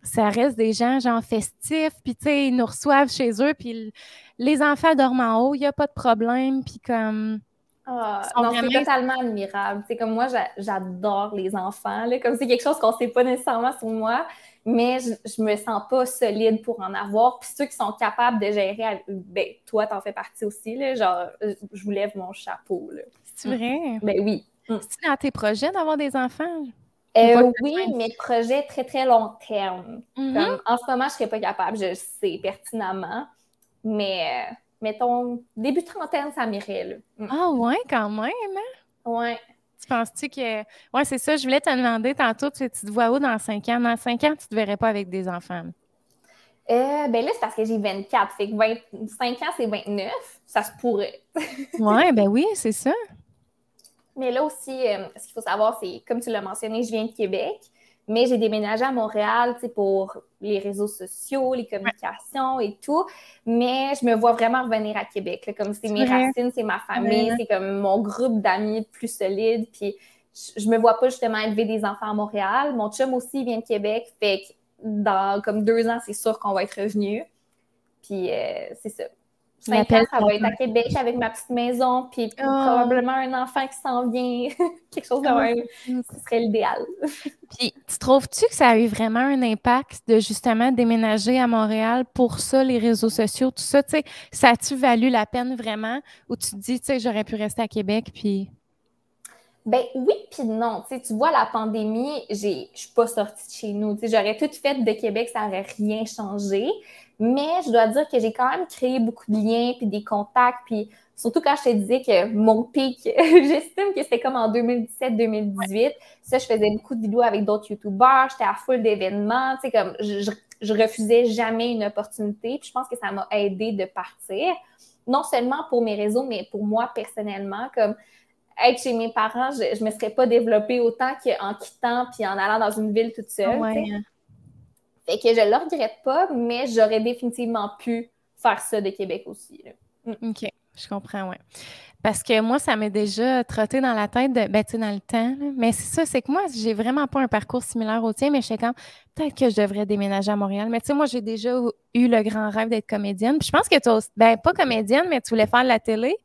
ça reste des gens, genre, festifs, puis, tu sais, ils nous reçoivent chez eux, puis les enfants dorment en haut, il n'y a pas de problème, puis comme... non, c'est totalement admirable. C'est comme moi, j'adore les enfants. Là, comme c'est quelque chose qu'on ne sait pas nécessairement sur moi, mais je me sens pas solide pour en avoir. Puis ceux qui sont capables de gérer, ben toi, t'en fais partie aussi. Là, genre, je vous lève mon chapeau. C'est vrai? Ben oui. C'est dans tes projets d'avoir des enfants? Oui, mais projets très, très long terme. Comme, en ce moment, je ne serais pas capable, je le sais pertinemment. Mais mettons, début trentaine, ça m'irait. Là. Ah ouais, quand même, hein? Ouais. Tu penses-tu que... Ouais, c'est ça, je voulais te demander tantôt, tu te vois où dans 5 ans? Dans 5 ans, tu ne te verrais pas avec des enfants? Ben là, c'est parce que j'ai 24. Fait que 25 ans, c'est 29. Ça se pourrait. Ouais, ben oui, c'est ça. Mais là aussi, ce qu'il faut savoir, c'est, comme tu l'as mentionné, je viens de Québec, mais j'ai déménagé à Montréal, tu sais, pour les réseaux sociaux, les communications et tout. Mais je me vois vraiment revenir à Québec. Là, comme c'est mes racines, c'est ma famille, c'est comme mon groupe d'amis le plus solide. Puis je me vois pas justement élever des enfants à Montréal. Mon chum aussi vient de Québec. Fait que dans comme 2 ans, c'est sûr qu'on va être revenu. Puis c'est ça. 5 ans, ça va être à Québec avec ma petite maison, puis probablement un enfant qui s'en vient, quelque chose de même. Ce serait l'idéal. Puis, tu trouves-tu que ça a eu vraiment un impact de justement déménager à Montréal pour ça, les réseaux sociaux, tout ça, tu sais, ça a-tu valu la peine vraiment? Ou tu te dis, tu sais, j'aurais pu rester à Québec, puis... Ben oui, puis non. Tu vois, la pandémie, je suis pas sortie de chez nous. J'aurais tout fait de Québec, ça n'aurait rien changé. Mais je dois dire que j'ai quand même créé beaucoup de liens, puis des contacts, puis surtout quand je te disais que mon pic, j'estime que c'était comme en 2017-2018. Ça, je faisais beaucoup de vidéos avec d'autres YouTubers, j'étais à full d'événements, tu sais, comme je refusais jamais une opportunité, puis je pense que ça m'a aidé de partir. Non seulement pour mes réseaux, mais pour moi personnellement, comme être chez mes parents, je ne me serais pas développée autant qu'en quittant puis en allant dans une ville toute seule. Fait que je ne le regrette pas, mais j'aurais définitivement pu faire ça de Québec aussi. Là. OK, je comprends, oui. Parce que moi, ça m'est déjà trotté dans la tête, ben, tu sais, dans le temps. Là. Mais c'est ça, c'est que moi, j'ai vraiment pas un parcours similaire au tien, mais je sais quand peut-être que je devrais déménager à Montréal. Mais tu sais, moi, j'ai déjà eu le grand rêve d'être comédienne. Puis je pense que toi aussi, ben, pas comédienne, mais tu voulais faire de la télé.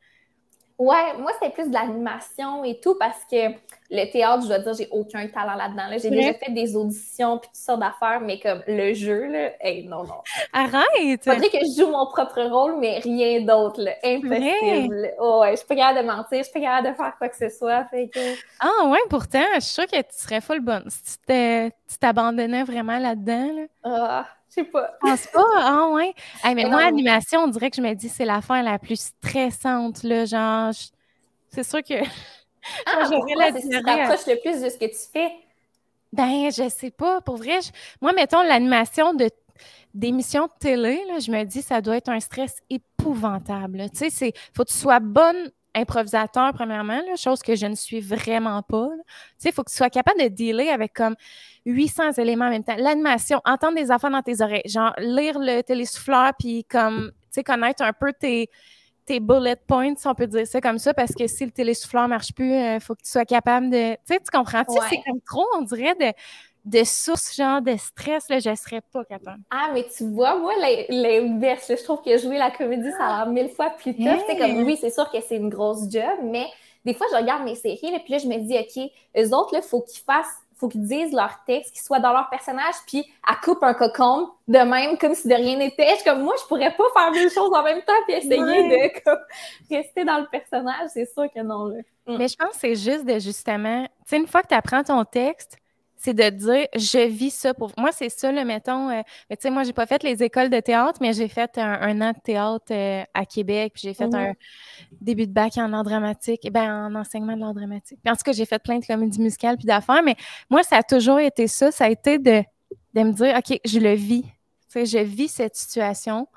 Ouais, moi, c'était plus de l'animation et tout parce que le théâtre, je dois dire, j'ai aucun talent là-dedans. Là. J'ai déjà fait des auditions puis toutes sortes d'affaires, mais comme le jeu, là, non. Arrête! Faudrait que je joue mon propre rôle, mais rien d'autre, là. Impossible. Oh, ouais, je suis pas capable de mentir, je suis pas capable de faire quoi que ce soit. Fait que... Ah ouais, pourtant, je suis sûre que tu serais full bonne si tu t'abandonnais vraiment là-dedans. Là. Je sais pas. Je pense pas. Ah ouais. Hey, mais moi, l'animation, on dirait que je me dis c'est l'affaire la plus stressante, là. Genre, C'est sûr que Ah, pourquoi? C'est ce qui t'approche le plus de ce que tu fais? Ben, je sais pas. Pour vrai, moi, mettons, l'animation d'émissions de télé, là, je me dis, ça doit être un stress épouvantable. Tu sais, faut que tu sois bonne improvisateur, premièrement, là, chose que je ne suis vraiment pas. Tu sais, il faut que tu sois capable de dealer avec comme 800 éléments en même temps. L'animation, entendre des affaires dans tes oreilles, genre lire le télésouffleur, puis comme, tu sais, connaître un peu tes bullet points, si on peut dire ça comme ça, parce que si le télésouffleur ne marche plus, il faut que tu sois capable de... Tu sais, tu comprends-tu? Ouais. C'est comme trop, on dirait, de sources, genre de stress, là, je ne serais pas capable. Ah, mais tu vois, moi, l'inverse, je trouve que jouer la comédie, ça a l'air 1000 fois plus tough. Tu sais, comme oui, c'est sûr que c'est une grosse job, mais des fois, je regarde mes séries, là, puis là, je me dis, OK, eux autres, là, faut qu'ils disent leur texte, qu'ils soient dans leur personnage, puis à coupe un cocon de même, comme si de rien n'était. Comme moi, je pourrais pas faire deux choses en même temps, puis essayer de comme, rester dans le personnage. C'est sûr que non, là. Mais je pense que c'est juste de justement, tu sais, une fois que tu apprends ton texte, c'est de dire, je vis ça pour... Moi, c'est ça, là, mettons, mais tu sais, moi, j'ai pas fait les écoles de théâtre, mais j'ai fait un an de théâtre à Québec, puis j'ai fait un début de bac en art dramatique, en enseignement de l'art dramatique. Puis en tout cas, j'ai fait plein de comédies musicales puis d'affaires, mais moi, ça a toujours été ça. Ça a été de me dire, OK, je le vis. Tu sais, je vis cette situation.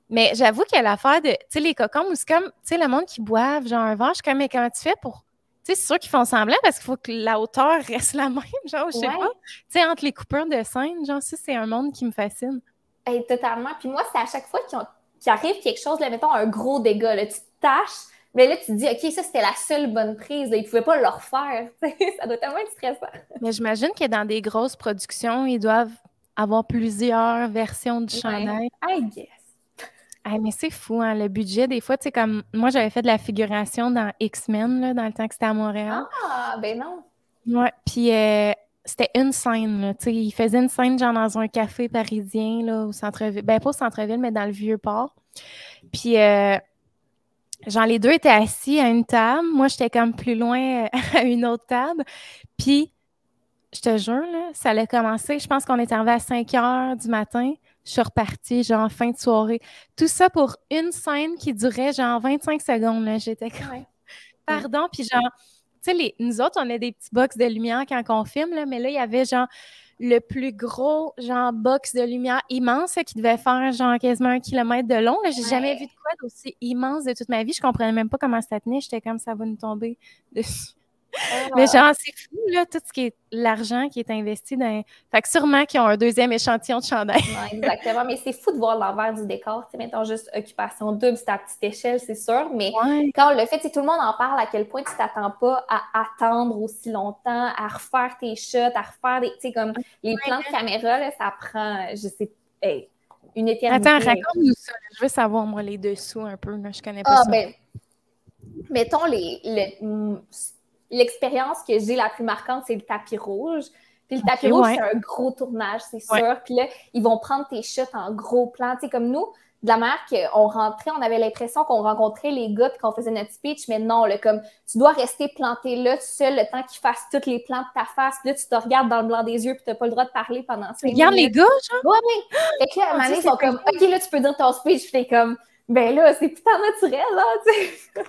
Mais j'avoue qu'il y a l'affaire de, tu sais, les cocons, c'est comme, tu sais, le monde qui boive, genre un verre, je suis comme, mais comment tu fais pour... Tu sais, c'est sûr qu'ils font semblant parce qu'il faut que la hauteur reste la même, genre, je sais pas. Tu sais, entre les coupeurs de scène, genre, ça, c'est un monde qui me fascine. Hey, totalement. Puis moi, c'est à chaque fois qu'il arrive quelque chose, là, mettons un gros dégât, là, tu te tâches, mais là, tu te dis, OK, ça, c'était la seule bonne prise. Là, ils ne pouvaient pas le refaire. Ça doit tellement être stressant. Mais j'imagine que dans des grosses productions, ils doivent avoir plusieurs versions du chandail. I guess. Hey, mais c'est fou, hein, le budget. Des fois, tu sais, comme moi, j'avais fait de la figuration dans X-Men, là, dans le temps que c'était à Montréal. Ah, ben non. Ouais, puis c'était une scène, là, tu sais, ils faisaient une scène genre dans un café parisien, là, au centre-ville. Ben, pas au centre-ville, mais dans le Vieux-Port. Puis, genre, les deux étaient assis à une table. Moi, j'étais comme plus loin à une autre table. Puis, je te jure, là, ça allait commencer. Je pense qu'on est arrivé à 5 heures du matin. Je suis repartie, genre, fin de soirée. Tout ça pour une scène qui durait, genre, 25 secondes, là. J'étais comme, pardon. Puis, genre, tu sais, nous autres, on a des petits box de lumière quand on filme, là, mais là, il y avait, genre, le plus gros, genre, box de lumière immense, là, qui devait faire, genre, quasiment 1 kilomètre de long. J'ai jamais vu de quoi d'aussi immense de toute ma vie. Je comprenais même pas comment ça tenait. J'étais comme, ça va nous tomber dessus. Mais genre, c'est fou, là, tout ce qui est l'argent qui est investi dans... Fait que sûrement qu'ils ont un deuxième échantillon de chandail. Ouais, exactement. Mais c'est fou de voir l'envers du décor. Tu sais, mettons juste occupation double, c'est à petite échelle, c'est sûr. Mais quand on le fait, tout le monde en parle à quel point tu t'attends pas à attendre aussi longtemps, à refaire tes shots, à refaire des... Tu sais, comme les plans de caméra, là, ça prend, je sais, une éternité. Attends, raconte-nous ça. Je veux savoir, moi, les dessous un peu. Là. Je connais pas ça. Ben, mettons, l'expérience que j'ai la plus marquante, c'est le tapis rouge. Puis le tapis rouge, c'est un gros tournage, c'est sûr. Puis là, ils vont prendre tes shots en gros plan. Tu sais, comme nous, de la manière qu'on rentrait, on avait l'impression qu'on rencontrait les gars puis qu'on faisait notre speech, mais non, là, comme tu dois rester planté là, tout seul, le temps qu'ils fassent tous les plans de ta face. Puis là, tu te regardes dans le blanc des yeux puis tu n'as pas le droit de parler pendant 5 minutes. Regarde les gars, genre? Oui. Fait que là, à un moment donné, ils sont comme, OK, là, tu peux dire ton speech. Puis t'es comme, ben là, c'est putain naturel, là, tu sais.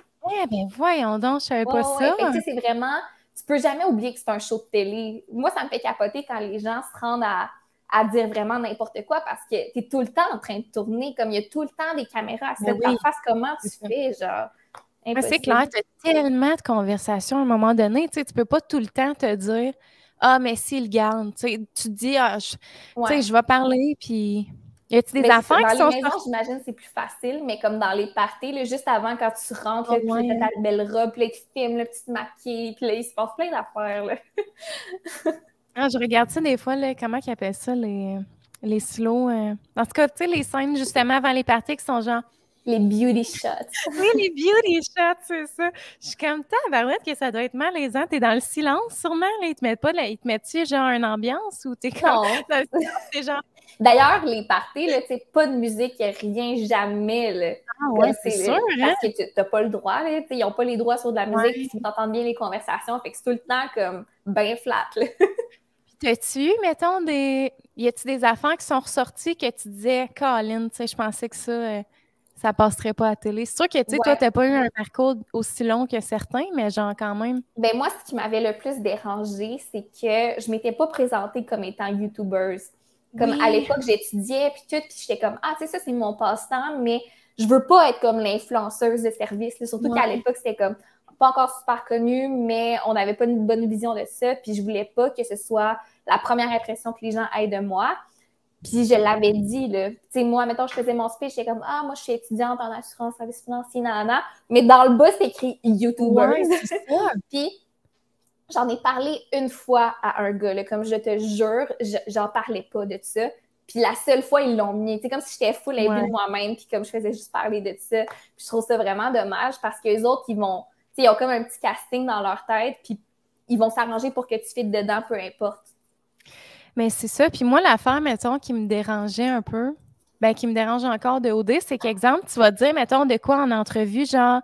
Ben voyons donc, je savais pas ça. Fait que, c'est vraiment... Tu peux jamais oublier que c'est un show de télé. Moi, ça me fait capoter quand les gens se rendent à dire vraiment n'importe quoi parce que tu es tout le temps en train de tourner, comme il y a tout le temps des caméras à se mettre en face. Comment tu fais, genre? C'est clair, tu as tellement de conversations à un moment donné. Tu peux pas tout le temps te dire « Ah, mais s'il garde. » Tu te dis « Ah, je vais parler, puis... » Y a-t-il des affaires qui sont... Dans les maisons, j'imagine c'est plus facile, mais comme dans les parties, là, juste avant, quand tu rentres, puis t'as ta belle robe, puis là, tu filmes, là, tu te maquilles, puis là, il se passe plein d'affaires, là. Je regarde ça des fois, là, comment ils appellent ça, les slow... En tout cas, tu sais, les scènes, justement, avant les parties qui sont genre... Les beauty shots. Oui, les beauty shots, c'est ça. Je suis comme, tabarouette que ça doit être malaisant. T'es dans le silence, sûrement, là. Ils te mettent pas, ils te mettent-tu genre une ambiance ou t'es comme... Non. Dans le silence, t'es genre... D'ailleurs, les parties, là, pas de musique, rien, jamais. Là. Ah ouais, c'est sûr, hein? Parce que tu n'as pas le droit. Là, ils n'ont pas les droits sur de la musique, puis tu entends bien les conversations. Fait que c'est tout le temps comme bien flat. Là. Puis t'as-tu, mettons, y a-tu des affaires qui sont ressorties que tu disais, Colin, tu sais, je pensais que ça ça passerait pas à la télé. C'est sûr que, tu sais, toi, Ouais. t'as pas eu un parcours aussi long que certains, mais genre quand même. Ben moi, ce qui m'avait le plus dérangé, c'est que je m'étais pas présentée comme étant YouTuber. Comme à Oui. l'époque, j'étudiais, puis tout, puis j'étais comme, ah, tu sais, ça, c'est mon passe-temps, mais je veux pas être comme l'influenceuse de service. Là. Surtout qu'à l'époque, c'était comme pas encore super connu, mais on n'avait pas une bonne vision de ça, puis je voulais pas que ce soit la première impression que les gens aient de moi. Puis je l'avais dit, là. Tu sais, moi, mettons, je faisais mon speech, j'étais comme, ah, moi, je suis étudiante en assurance, service financier, nanana. Mais dans le bas, c'est écrit YouTuber. Ouais, c'est ça. Puis j'en ai parlé une fois à un gars, là, comme je te jure, j'en parlais pas de ça. Puis la seule fois, ils l'ont mis. C'est comme si j'étais full imbu de moi-même, puis comme je faisais juste parler de ça. Puis je trouve ça vraiment dommage parce que les autres, ils vont, tu sais, ils ont comme un petit casting dans leur tête, puis ils vont s'arranger pour que tu fites dedans, peu importe. Mais c'est ça. Puis moi, l'affaire, mettons, qui me dérangeait un peu, ben qui me dérange encore de OD, c'est qu'exemple, tu vas te dire, mettons, de quoi en entrevue, genre,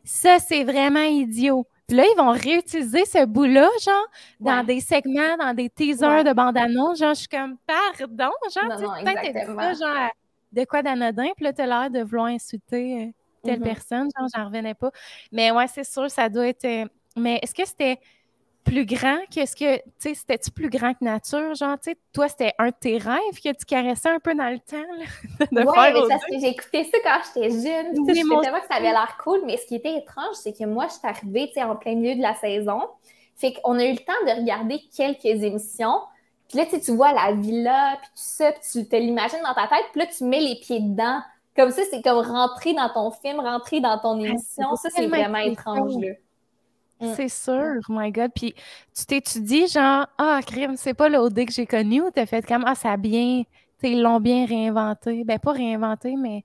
ça, c'est vraiment idiot. Puis là, ils vont réutiliser ce bout-là, genre, dans des segments, dans des teasers de bande-annonce. Genre, je suis comme, pardon, genre, Non, tu non, sais, peut-être dit exactement. ça, genre, de quoi d'anodin, puis là, t'as l'air de vouloir insulter telle personne, genre, j'en revenais pas. Mais ouais, c'est sûr, ça doit être... mais est-ce que c'était plus grand que ce que, tu sais, c'était-tu plus grand que nature, genre, tu sais, toi, c'était un de tes rêves que tu caressais un peu dans le temps, là, de Ouais, faire mais OD? parce que j'ai écouté ça quand j'étais jeune. Oui, Je trouvais tellement que ça avait l'air cool, mais ce qui était étrange, c'est que moi, je suis arrivée, tu sais, en plein milieu de la saison. Fait qu'on a eu le temps de regarder quelques émissions. Puis là, tu vois la villa, puis tout ça, puis tu te l'imagines dans ta tête, puis là, tu mets les pieds dedans. Comme ça, c'est comme rentrer dans ton film, rentrer dans ton émission. Ça, c'est vraiment étrange, là. C'est sûr, my God. Puis tu t'étudies genre, ah, crime, c'est pas l'OD que j'ai connu ou t'as fait comme, ah, ça a bien, tu sais, ils l'ont bien réinventé. Ben, pas réinventé, mais.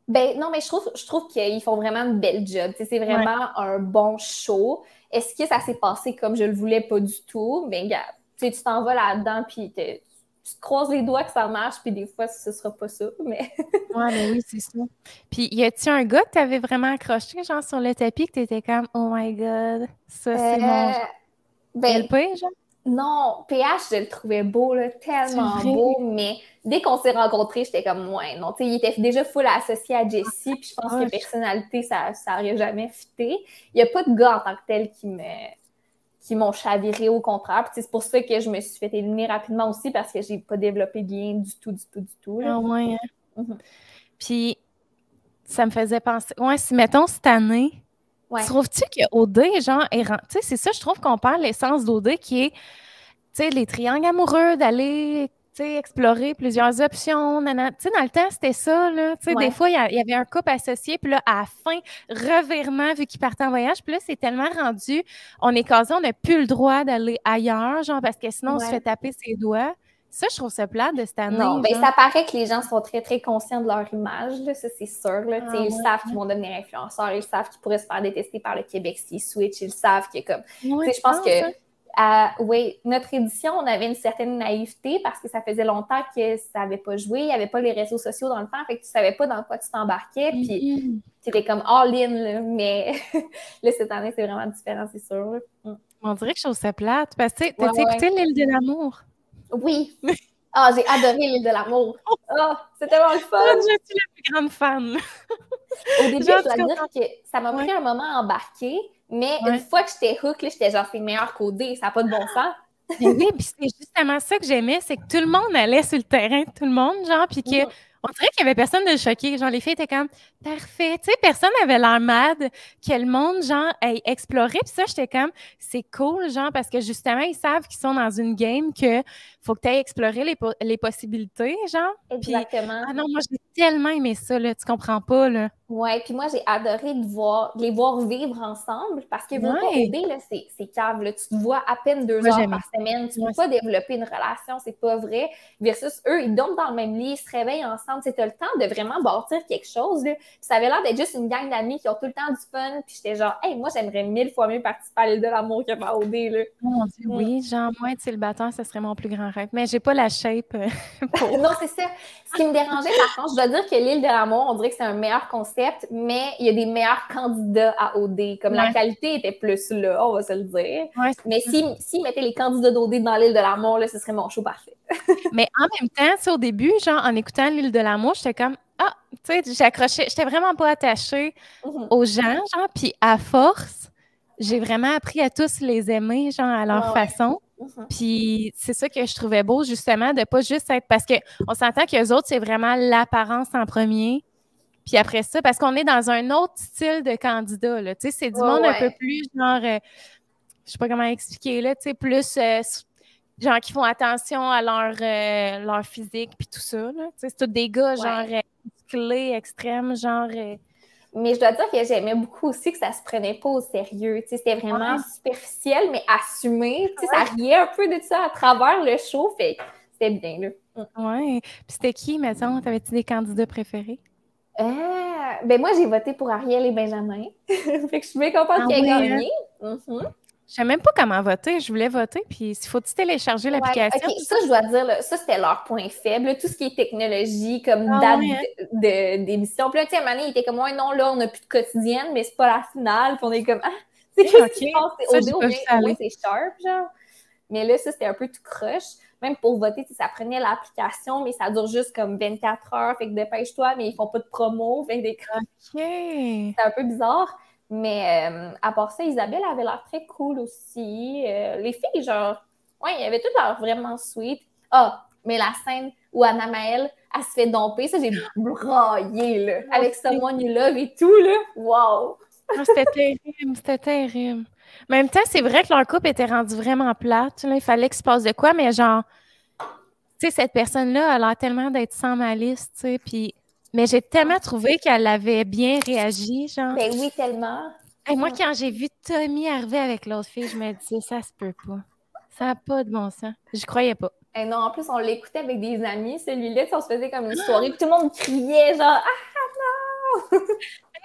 Ben non, mais je trouve qu'ils font vraiment une belle job. C'est vraiment un bon show. Est-ce que ça s'est passé comme je le voulais? Pas du tout. Mais regarde, tu t'en vas là-dedans, puis tu te croises les doigts que ça marche, puis des fois, ce sera pas ça. Mais... ouais, mais oui, c'est ça. Puis y a-tu un gars que t'avais vraiment accroché, genre, sur le tapis, que t'étais comme, oh my God, ça, c'est mon ben, LP, genre? non, PH, je le trouvais beau, là, tellement beau, mais dès qu'on s'est rencontrés, j'étais comme, ouais, non, tu sais, il était déjà full associé à Jessie, puis je pense que personnalité, ça n'aurait jamais fité. Il n'y a pas de gars en tant que tel qui m'ont chaviré, au contraire. Puis c'est pour ça que je me suis fait éliminer rapidement aussi, parce que j'ai pas développé de lien du tout. Là. Ah ouais, hein? Puis ça me faisait penser, ouais, si, mettons, cette année, trouves-tu que OD, genre, tu sais, c'est ça, je trouve qu'on perd l'essence d'OD qui est, tu sais, les triangles amoureux, d'aller, tu sais, explorer plusieurs options. Tu sais, dans le temps, c'était ça, là. Tu sais, des fois, il y avait un couple associé, puis là, à la fin, revirement, vu qu'ils partaient en voyage, puis là, c'est tellement rendu, on est casé, on n'a plus le droit d'aller ailleurs, genre, parce que sinon, on se fait taper ses doigts. Ça, je trouve ça plate de cette année. Non, ben ça paraît que les gens sont très, très conscients de leur image, là, ça c'est sûr. Là, ils savent qu'ils vont devenir influenceurs, ils savent qu'ils pourraient se faire détester par le Québec s'ils switchent, ils savent que comme... je pense que notre édition, on avait une certaine naïveté parce que ça faisait longtemps que ça n'avait pas joué, il n'y avait pas les réseaux sociaux dans le temps, fait que tu ne savais pas dans quoi tu t'embarquais, puis tu étais comme all-in, là, mais là, cette année, c'est vraiment différent, c'est sûr. On dirait que je trouve ça plate, parce que t'as écouté l'île de l'amour? Oui. Ah, j'ai adoré l'île de l'amour. Ah, c'était tellement le fun. Je suis la plus grande fan. Au début, je dois dire que ça m'a pris un moment à embarquer, mais une fois que j'étais hook, j'étais genre, c'est meilleur qu'OD, ça n'a pas de bon sens. Oui, puis c'est justement ça que j'aimais, c'est que tout le monde allait sur le terrain, tout le monde, genre, puis que on dirait qu'il y avait personne de choqué. Genre, les filles étaient comme parfait. Tu sais, personne n'avait l'air mad que le monde, genre, ait exploré. Puis ça, j'étais comme, c'est cool, genre, parce que justement, ils savent qu'ils sont dans une game que faut que tu ailles explorer les possibilités, genre. Exactement. Puis, ah non, moi, j'ai tellement aimé ça, là. Tu comprends pas, là. Ouais, puis moi, j'ai adoré de les voir vivre ensemble parce que OD, là, c'est cave. Là. Tu te vois à peine 2 heures par semaine. Tu ne peux pas développer une relation, c'est pas vrai. Versus eux, ils dorment dans le même lit, ils se réveillent ensemble. Tu as le temps de vraiment bâtir quelque chose. Là. Puis ça avait l'air d'être juste une gang d'amis qui ont tout le temps du fun. Puis j'étais genre, hey, moi, j'aimerais 1000 fois mieux participer à l'île de l'amour que ma OD. Là. Mon Dieu, oui, genre, moi, être célibataire, ce serait mon plus grand rêve. Mais j'ai pas la shape pour... Non, c'est ça. Ce qui me dérangeait, par contre, je dois dire que l'île de l'amour, on dirait que c'est un meilleur concept, mais il y a des meilleurs candidats à OD. Comme la qualité était plus là, on va se le dire. Ouais, mais s'ils mettaient les candidats d'OD dans l'île de l'amour, là, ce serait mon show parfait. Mais en même temps, au début, genre, en écoutant l'île de l'amour, j'étais comme, ah, Tu sais, j'accrochais, j'étais vraiment pas attachée Mhm. aux gens, genre, puis à force, j'ai vraiment appris à tous les aimer, genre, à leur Ouais, façon. ouais. Mhm. Puis c'est ça que je trouvais beau, justement, de pas juste être... Parce qu'on s'entend qu'eux autres, c'est vraiment l'apparence en premier. Puis après ça, parce qu'on est dans un autre style de candidat, là. Tu sais, c'est du Ouais, monde un peu ouais. plus, genre... je sais pas comment expliquer, là, tu sais, plus... genre, qui font attention à leur physique, puis tout ça, là. Tu sais, c'est tous des gars, genre, Ouais. musclés, extrêmes, genre... Mais je dois dire que j'aimais beaucoup aussi que ça se prenait pas au sérieux. Tu sais, c'était vraiment ouais, superficiel, mais assumé. Tu sais, ça ouais. riait un peu de ça à travers le show. Fait que c'était bien, là. Ouais. Puis c'était qui, mettons? T'avais-tu des candidats préférés? Ben moi, j'ai voté pour Ariel et Benjamin. Fait que je suis bien contente Ah qu'elle ait oui, hein? gagné. Mhm. Je sais même pas comment voter. Je voulais voter, puis il faut-tu télécharger Ouais, l'application? OK, ça, je dois dire, là, ça, c'était leur point faible. Là, tout ce qui est technologie, comme Ah date ouais, hein? d'émission. Puis là, tu sais, à un moment donné, il était comme, ouais, non, là, on n'a plus de quotidienne, mais c'est pas la finale. Puis on est comme, ah, c'est qu'est-ce qui OK. se passe? Ça, OD, j'ai pas vu ça au moins, aller. c'est sharp, genre. Mais là, ça, c'était un peu tout croche. Même pour voter, ça prenait l'application, mais ça dure juste comme 24 heures. Fait que dépêche-toi, mais ils font pas de promo. Fait que OK. c'est un peu bizarre. Mais à part ça, Isabelle avait l'air très cool aussi. Les filles, genre, ouais, il y avait toutes l'air vraiment sweet. Ah, mais la scène où Anna Maëlle, elle se fait domper, ça, j'ai braillé, là. Moi Avec aussi. Someone You Love et tout, là. Wow! Ah, c'était terrible, c'était terrible. Mais en même temps, c'est vrai que leur couple était rendu vraiment plate. Là. Il fallait qu'il se passe de quoi, mais genre, tu sais, cette personne-là a l'air tellement d'être sans malice, tu sais, puis... Mais j'ai tellement trouvé qu'elle avait bien réagi, genre... Ben oui, tellement. Hey, moi, quand j'ai vu Tommy arriver avec l'autre fille, je me disais, ça se peut pas. Ça n'a pas de bon sens. Je croyais pas. Et non, en plus, on l'écoutait avec des amis, celui-là, on se faisait comme une soirée, puis tout le monde criait, genre, ah non!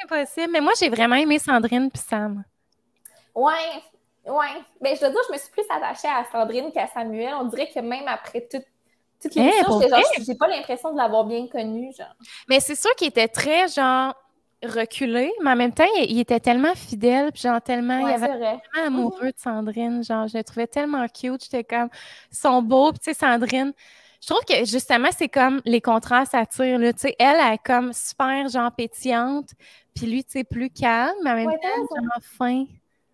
Impossible. Mais moi, j'ai vraiment aimé Sandrine puis Sam. Ouais, ouais. Ben, je dois dire, je me suis plus attachée à Sandrine qu'à Samuel. On dirait que même après toute Hein, l'émission, pour j'étais vrai? genre, j'ai pas l'impression de l'avoir bien connu, genre. Mais c'est sûr qu'il était très, genre, reculé, mais en même temps, il était tellement fidèle, puis genre, tellement, il Ouais, avait c'est vrai. tellement Mhm. amoureux de Sandrine. Genre, je le trouvais tellement cute. J'étais comme, ils sont beaux, puis tu sais, Sandrine. Je trouve que justement, c'est comme les contrastes s'attirent, là. Tu sais, elle est comme super, genre, pétillante, puis lui, tu sais, plus calme, mais en même Ouais, t'as temps, raison. genre, fin.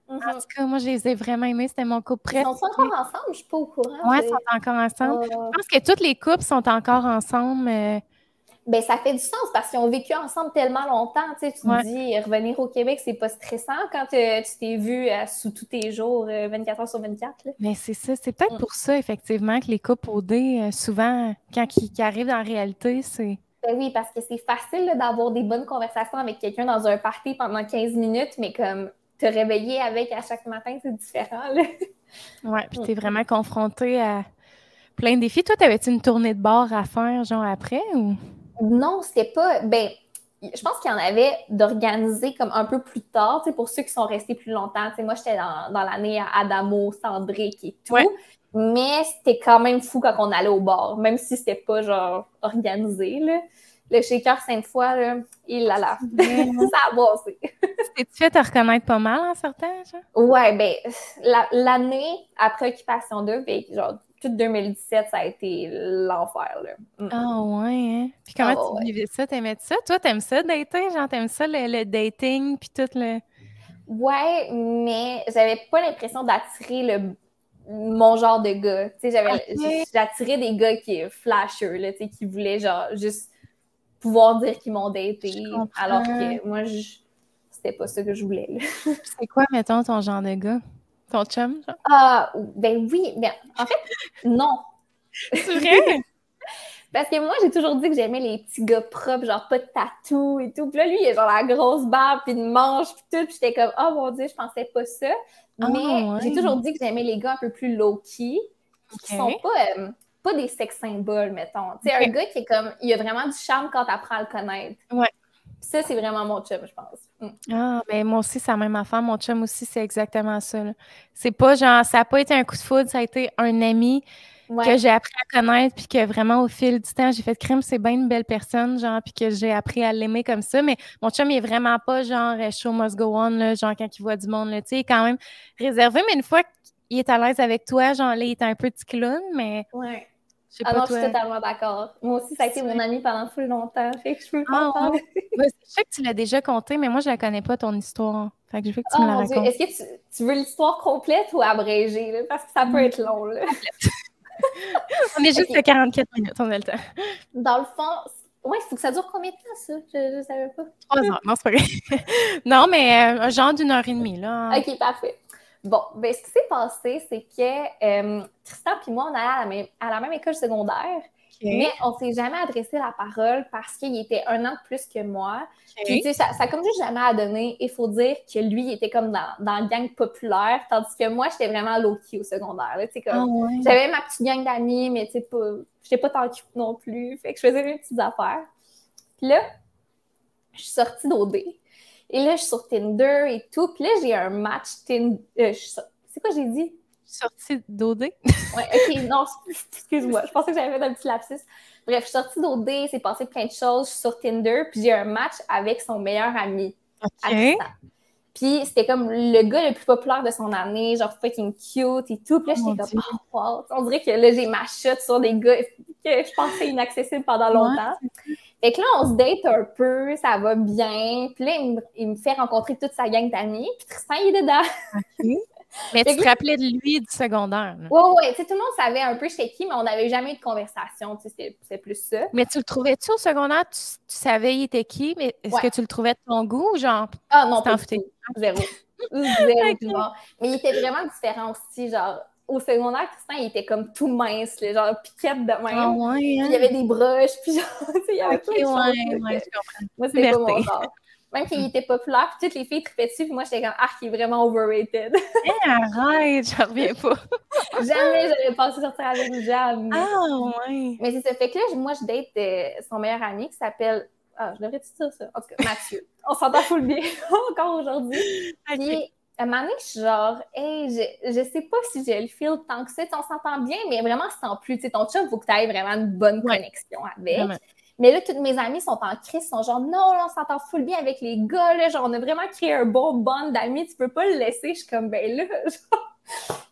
En Mhm. tout cas, moi, je les ai vraiment aimés. C'était mon couple Ils sont encore préféré. ensemble? Je suis pas au courant. Ouais, ils sont encore ensemble. Euh, Je pense que tous les couples sont encore ensemble. Ben, ça fait du sens parce qu'ils ont vécu ensemble tellement longtemps. Tu sais, tu te Ouais. dis, revenir au Québec, c'est pas stressant quand tu t'es vu sous tous tes jours, 24 heures sur 24. Là. Mais c'est ça. C'est peut-être pour ça, effectivement, que les couples OD, souvent, quand ils arrivent dans la réalité, c'est. Ben oui, parce que c'est facile là, d'avoir des bonnes conversations avec quelqu'un dans un party pendant 15 minutes, mais comme te réveiller avec à chaque matin, c'est différent. Là. Ouais, puis t'es vraiment confronté à plein de défis. Toi, t'avais-tu une tournée de bar à faire, genre après, ou? Non, c'était pas. Ben, je pense qu'il y en avait d'organiser comme un peu plus tard, tu sais, pour ceux qui sont restés plus longtemps. Tu sais, moi, j'étais dans l'année à Adamo, Sandrick et tout. Ouais. Mais c'était quand même fou quand on allait au bar, même si c'était pas genre organisé. Là. Le shaker Sainte-Foy, là, il a là. Ça a bossé. T'es-tu fait te reconnaître pas mal en sortant, genre? Ouais, ben, l'année après Occupation 2, ben, genre, toute 2017, ça a été l'enfer, là. Ah ouais, hein? Puis comment Ah tu ouais. vivais ça? T'aimais ça? Toi, t'aimes ça, dater? Genre, t'aimes ça, le dating, puis tout le... Ouais, mais j'avais pas l'impression d'attirer mon genre de gars. Tu sais, OK. j'attirais des gars qui flashers, là, tu sais, qui voulaient genre juste pouvoir dire qu'ils m'ont Je daté, alors comprends. que moi, c'était pas ça que je voulais, là. C'est quoi, mettons, ton genre de gars? Ton chum, genre? Ah, ben oui, mais en fait, non. C'est vrai? Parce que moi, j'ai toujours dit que j'aimais les petits gars propres, genre pas de tatou et tout. Puis là, lui, il a genre la grosse barbe, puis une manche, puis tout. Puis j'étais comme, oh mon Dieu, je pensais pas ça. Ah Mais j'ai ouais. toujours dit que j'aimais les gars un peu plus low-key, puis qui sont OK. pas des sex symboles, mettons. Tu sais, un OK. gars qui est comme, il a vraiment du charme quand t'apprends à le connaître. Ouais. Puis ça, c'est vraiment mon chum, je pense. Ah, ben moi aussi, c'est la même affaire. Mon chum aussi, c'est exactement ça, là. C'est pas genre, ça n'a pas été un coup de foudre, ça a été un ami que Ouais, j'ai appris à connaître, puis que vraiment, au fil du temps, j'ai fait crime, c'est bien une belle personne, genre, puis que j'ai appris à l'aimer comme ça. Mais mon chum, il est vraiment pas genre show must go on, là, genre quand il voit du monde, là, tu sais, il est quand même réservé, mais une fois qu'il est à l'aise avec toi, genre là, il est un petit clown, mais ouais. Je sais Ah pas, non, je suis toi. totalement d'accord. Moi aussi, ça a été mon ami pendant full longtemps. Fait que je peux Ah, comprendre. ouais. Ouais, je sais que tu l'as déjà conté, mais moi, je la connais pas, ton histoire. Fait que je veux que tu me Oh la mon Dieu, racontes. est-ce que tu veux l'histoire complète ou abrégée? Là? Parce que ça peut être long. Là. On est juste à OK. 44 minutes, on a le temps. Dans le fond, ouais, il faut que ça dure combien de temps, ça? Je savais pas. 3 heures, non, c'est pas grave. Non, mais un genre d'1 heure et demie, là. OK, parfait. Bon, ben ce qui s'est passé, c'est que Tristan et moi, on allait à la même école secondaire, mais OK. on ne s'est jamais adressé la parole parce qu'il était 1 an de plus que moi. Puis, tu OK. sais, ça a comme juste jamais à donner. Il faut dire que lui, il était comme dans le gang populaire, tandis que moi, j'étais vraiment low-key au secondaire. Tu sais, Ah, comme, ouais. j'avais ma petite gang d'amis, mais tu sais, j'étais pas tant cute non plus. Fait que je faisais mes petites affaires. Puis là, je suis sortie d'OD. Et là, je suis sur Tinder et tout. Puis là, j'ai un match Tinder. C'est quoi j'ai dit? Sortie d'OD. Ouais, OK, non, excuse-moi. Je pensais que j'avais fait un petit lapsus. Bref, je suis sortie d'OD, c'est passé plein de choses. Je suis sur Tinder, puis j'ai un match avec son meilleur ami, à OK. Tristan. Puis c'était comme le gars le plus populaire de son année, genre fucking cute et tout. Puis là, Oh, mon j'étais Dieu. comme, oh, wow. On dirait que là, j'ai ma chute sur des gars que je pensais inaccessibles pendant Ouais. longtemps. Fait que là, on se date un peu, ça va bien. Puis là, il me fait rencontrer toute sa gang d'amis. Puis Tristan, il est dedans. OK. Mais tu te rappelais de lui du secondaire, là. Ouais. Tu sais, tout le monde savait un peu j'étais qui, mais on n'avait jamais eu de conversation. Tu sais, c'était plus ça. Mais tu le trouvais-tu au secondaire? Tu savais il était qui, mais est-ce Ouais. que tu le trouvais de ton goût ou genre, Ah non, tu pas t'en du foutais? tout. Zéro. Zéro OK. du mort. Mais il était vraiment différent aussi. Genre, au secondaire, Tristan, il était comme tout mince, là, genre piquette de Ah, même. ouais, Puis il y hein? avait des broches, puis genre, tu sais, il y avait OK, plein de choses. ouais, Là, que je comprends. moi, c'était pas mon Liberté. genre. Même qu'il était populaire, puis toutes les filles tripaient dessus, puis moi, j'étais comme, ah, il est vraiment overrated. Arrête, j'en reviens pas. Jamais j'aurais pensé sortir avec lui, jamais. Ah, ouais. Mais c'est ça. Fait que là, moi, je date son meilleur ami qui s'appelle. Ah, je devrais te dire ça. En tout cas, Mathieu. On s'entend full bien encore aujourd'hui. OK. Puis, à un moment donné, je suis genre, hey, je sais pas si je le feel tant que ça. On s'entend bien, mais vraiment sans plus. T'sais, ton chum, il faut que tu aies vraiment une bonne Ouais. connexion avec. Vraiment. Mais là, toutes mes amies sont en crise, sont genre, non, on s'entend full bien avec les gars. Là, genre, on a vraiment créé un bon bond d'amis. Tu peux pas le laisser. Je suis comme, ben là, genre.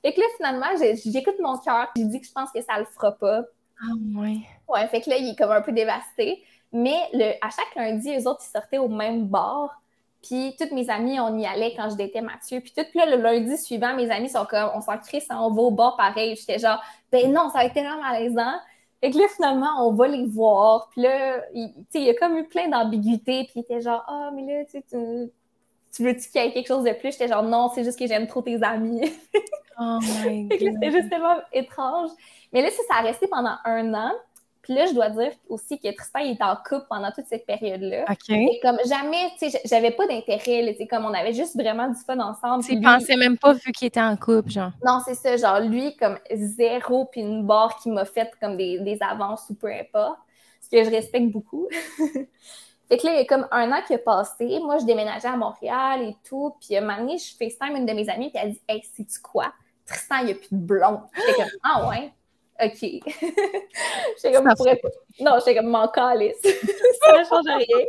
Fait que là, finalement, j'écoute mon cœur. J'ai dit que je pense que ça le fera pas. Ah, ouais. Ouais, fait que là, il est comme un peu dévasté. Mais à chaque lundi, eux autres, ils sortaient au même bar. Puis toutes mes amies, on y allait quand je datais Mathieu. Puis tout là, le lundi suivant, mes amis sont comme, on s'en crisse, on va au bar pareil. J'étais genre, ben non, ça va être tellement malaisant. Fait que là, finalement, on va les voir. Puis là, il y a comme eu plein d'ambiguïté. Puis il était genre, ah, mais là, tu veux-tu qu'il y ait quelque chose de plus? J'étais genre, non, c'est juste que j'aime trop tes amis. Oh my Fait que là, God. c'était juste tellement étrange. Mais là, ça a resté pendant 1 an. Puis là, je dois dire aussi que Tristan, il était en couple pendant toute cette période-là. OK. Et comme jamais, tu sais, j'avais pas d'intérêt, tu sais, comme on avait juste vraiment du fun ensemble. Tu Lui, pensais même pas vu qu'il était en couple, genre. non, c'est ça, genre lui, comme zéro, puis une barre qui m'a fait comme des avances ou peu importe, ce que je respecte beaucoup. Fait que là, il y a comme 1 an qui a passé. Moi, je déménageais à Montréal et tout. Puis un moment donné, je FaceTime une de mes amies, puis elle dit « Hey, sais-tu quoi? Tristan, il n'y a plus de blonde. » J'étais comme « Ah ouais? OK. » J'étais comme « Pourrais pas. » Non, j'étais comme « M'en calisse. » Ça ne change rien.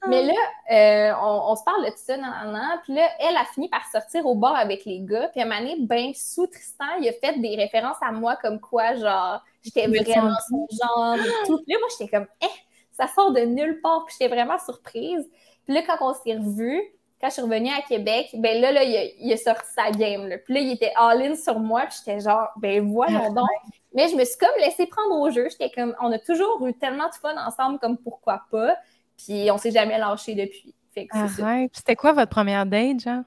Mais là, on se parle de tout ça, nan. Puis là, elle a fini par sortir au bar avec les gars. Puis à un moment donné, ben sous Tristan, il a fait des références à moi comme quoi, genre, j'étais vraiment son genre et tout. Puis là, moi, j'étais comme « ça sort de nulle part. » Puis j'étais vraiment surprise. Puis là, quand on s'est revus, quand je suis revenue à Québec, ben là il a sorti sa game. Là. Puis là, il était all-in sur moi. Puis j'étais genre, ben voyons donc. Mais je me suis comme laissée prendre au jeu. J'étais comme, on a toujours eu tellement de fun ensemble, comme pourquoi pas. Puis on s'est jamais lâché depuis. Fait que c'est ça. Puis c'était quoi votre première date, genre?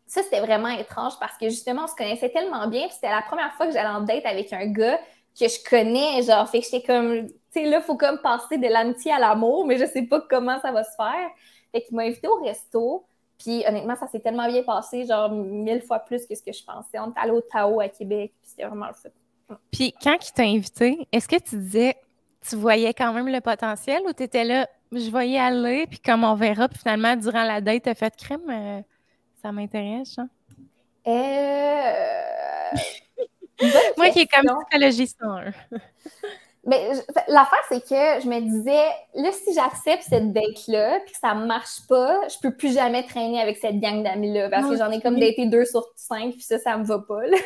Ça, c'était vraiment étrange parce que justement, on se connaissait tellement bien. Puis c'était la première fois que j'allais en date avec un gars que je connais, genre. Fait que j'étais comme, tu sais, là, il faut comme passer de l'amitié à l'amour, mais je sais pas comment ça va se faire. Fait qu'il m'a invité au resto. Puis honnêtement, ça s'est tellement bien passé, genre 1000 fois plus que ce que je pensais. On est allé au Tao à Québec, puis c'était vraiment le fun. Puis quand il t'a invité, est-ce que tu disais, tu voyais quand même le potentiel ou tu étais là, je vais y aller, puis comme on verra, puis finalement, durant la date, t'as fait crème, ça m'intéresse, genre? Bonne Moi qui est comme question. psychologie 101. Mais l'affaire, c'est que je me disais, là, si j'accepte cette date-là, puis que ça marche pas, je peux plus jamais traîner avec cette gang d'amis-là, parce que j'en ai comme daté 2 sur 5, puis ça me va pas, là.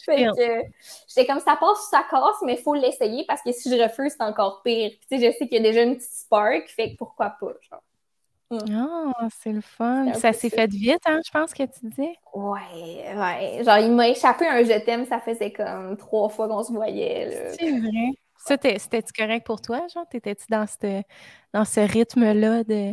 Fait que j'étais comme, ça passe ou ça casse, mais il faut l'essayer, parce que si je refuse, c'est encore pire. Puis tu sais, je sais qu'il y a déjà une petite spark, fait que pourquoi pas, genre. Ah, c'est le fun. Ça s'est fait vite, hein, je pense que tu disais. Ouais. Genre, il m'a échappé un je t'aime, ça faisait comme 3 fois qu'on se voyait, là. C'est vrai. Ça, c'était-tu correct pour toi, genre? T'étais-tu dans ce rythme-là de...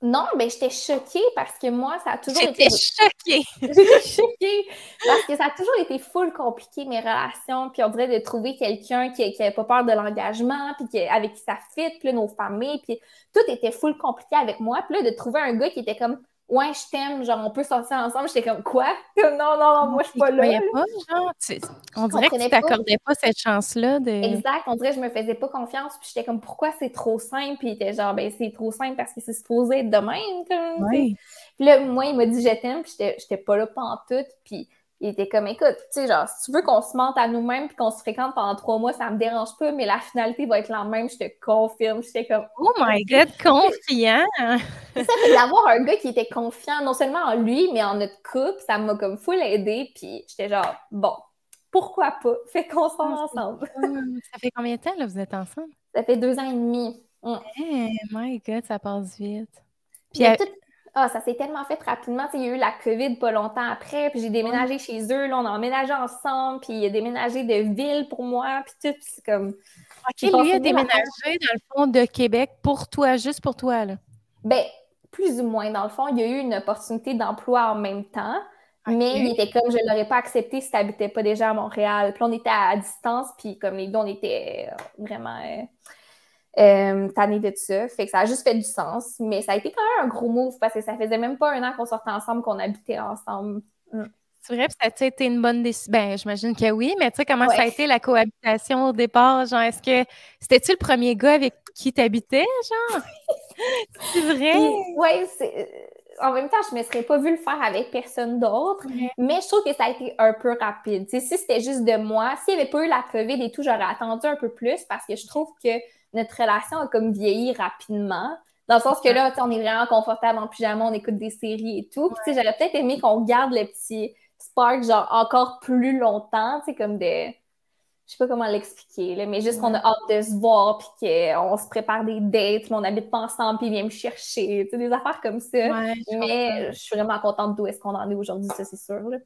Non, ben j'étais choquée parce que moi, ça a toujours été... J'étais choquée! J'étais choquée parce que ça a toujours été full compliqué, mes relations, puis on dirait de trouver quelqu'un qui avait pas peur de l'engagement, puis avec qui ça fit, puis là, nos familles, puis tout était full compliqué avec moi, puis là, de trouver un gars qui était comme « Ouais, je t'aime, genre, on peut sortir ensemble », j'étais comme « Quoi? » Non, moi, je suis pas là. Pas, genre, on dirait que tu t'accordais pas cette chance-là de... Exact, on dirait que je me faisais pas confiance, puis j'étais comme « Pourquoi c'est trop simple? » Puis il était genre « Ben, c'est trop simple parce que c'est supposé être de même, comme, ouais. Puis là, moi, il m'a dit « Je t'aime », puis j'étais pas là pantoute, puis il était comme « Écoute, tu sais, genre, si tu veux qu'on se mente à nous-mêmes puis qu'on se fréquente pendant 3 mois, ça me dérange pas, mais la finalité va être la même, je te confirme. » J'étais comme « Oh my God, confiant! » Ça fait d'avoir un gars qui était confiant, non seulement en lui, mais en notre couple, ça m'a comme full aidé, puis j'étais genre « Bon, pourquoi pas? Fait qu'on sort ensemble. » Ça fait combien de temps, là, vous êtes ensemble? Ça fait 2 ans et demi. Hey, my God, ça passe vite. Puis ça s'est tellement fait rapidement. Il y a eu la COVID pas longtemps après, puis j'ai déménagé chez eux. Là, on a emménagé ensemble, puis il a déménagé de ville pour moi, puis tout. Puis c'est comme... OK, lui a déménagé, dans le fond, de Québec pour toi, juste pour toi, là? Ben, plus ou moins. Dans le fond, il y a eu une opportunité d'emploi en même temps, mais il était comme, je ne l'aurais pas accepté si tu n'habitais pas déjà à Montréal. Puis on était à distance, puis comme les deux, on était vraiment... tannée de ça. Fait que ça a juste fait du sens. Mais ça a été quand même un gros move parce que ça faisait même pas 1 an qu'on sortait ensemble, qu'on habitait ensemble. C'est vrai, puis ça a été une bonne décision. Ben, j'imagine que oui, mais tu sais, comment ça a été la cohabitation au départ? Genre, c'était-tu le premier gars avec qui t'habitais, genre? C'est vrai? Oui, en même temps, je me serais pas vue le faire avec personne d'autre, mais je trouve que ça a été un peu rapide. T'sais, si c'était juste de moi, s'il n'y avait pas eu la COVID et tout, j'aurais attendu un peu plus parce que je trouve que notre relation a comme vieilli rapidement. Dans le sens que là, on est vraiment confortable en pyjama, on écoute des séries et tout. Puis j'aurais peut-être aimé qu'on garde le petit spark genre encore plus longtemps, tu sais, comme des... Je sais pas comment l'expliquer, là, mais juste qu'on a hâte de se voir, puis qu'on se prépare des dates, mais on n'habite pas ensemble, puis il vient me chercher, tu sais, des affaires comme ça. Mais je suis vraiment contente d'où est-ce qu'on en est aujourd'hui, ça, c'est sûr. Là.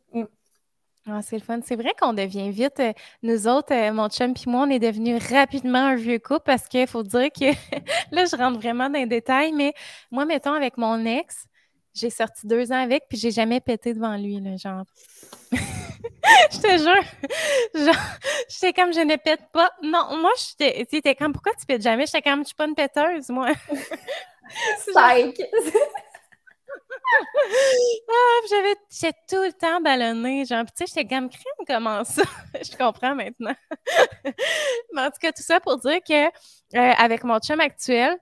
Ah, c'est le fun. C'est vrai qu'on devient vite, nous autres, mon chum puis moi, on est devenus rapidement un vieux couple parce qu'il faut dire que, là, je rentre vraiment dans les détails, mais moi, mettons, avec mon ex, j'ai sorti 2 ans avec, puis j'ai jamais pété devant lui, là, genre. Je te jure. Genre, j'étais comme, je ne pète pas. Non, moi, t'étais comme, pourquoi tu pètes jamais? J'étais comme, je suis pas une péteuse, moi. Psych! J'étais tout le temps ballonnée, genre, tu sais, j'étais comme crème, comment ça? Je comprends maintenant. Mais en tout cas, tout ça pour dire que avec mon chum actuel,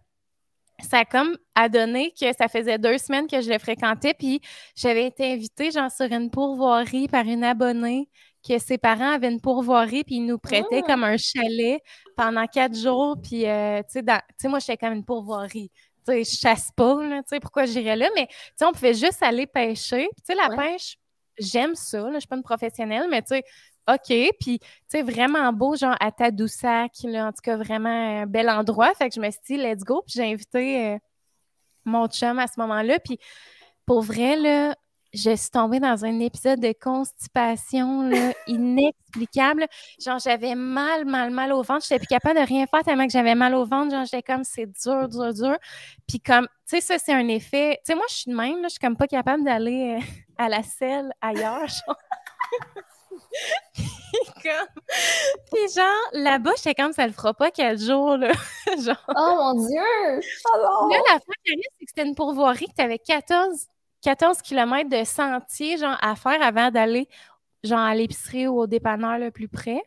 ça a comme a donné que ça faisait 2 semaines que je le fréquentais, puis j'avais été invitée, genre, sur une pourvoirie par une abonnée, que ses parents avaient une pourvoirie, puis ils nous prêtaient comme un chalet pendant 4 jours, puis, tu sais, moi, j'étais comme une pourvoirie. Tu sais, je chasse pas, là, tu sais, pourquoi j'irais là, mais, tu sais, on pouvait juste aller pêcher. Tu sais, la pêche, j'aime ça, là, je suis pas une professionnelle, mais, tu sais, OK, puis, tu sais, vraiment beau, genre, à Tadoussac, là, en tout cas, vraiment un bel endroit. Fait que je me suis dit, let's go, puis j'ai invité mon chum à ce moment-là, puis pour vrai, là, je suis tombée dans un épisode de constipation là, inexplicable. Genre, j'avais mal au ventre. J'étais plus capable de rien faire tellement que j'avais mal au ventre. Genre, j'étais comme, c'est dur. Puis comme, tu sais, ça, c'est un effet... Tu sais, moi, je suis de même, là, je suis comme pas capable d'aller à la selle ailleurs, genre. Puis genre, là-bas, j'étais comme, ça le fera pas 4 jours, là. Genre... Oh, mon Dieu! Oh, là, la fin qui arrive, c'est que c'était une pourvoirie que t'avais 14 km de sentier, genre, à faire avant d'aller, genre, à l'épicerie ou au dépanneur le plus près.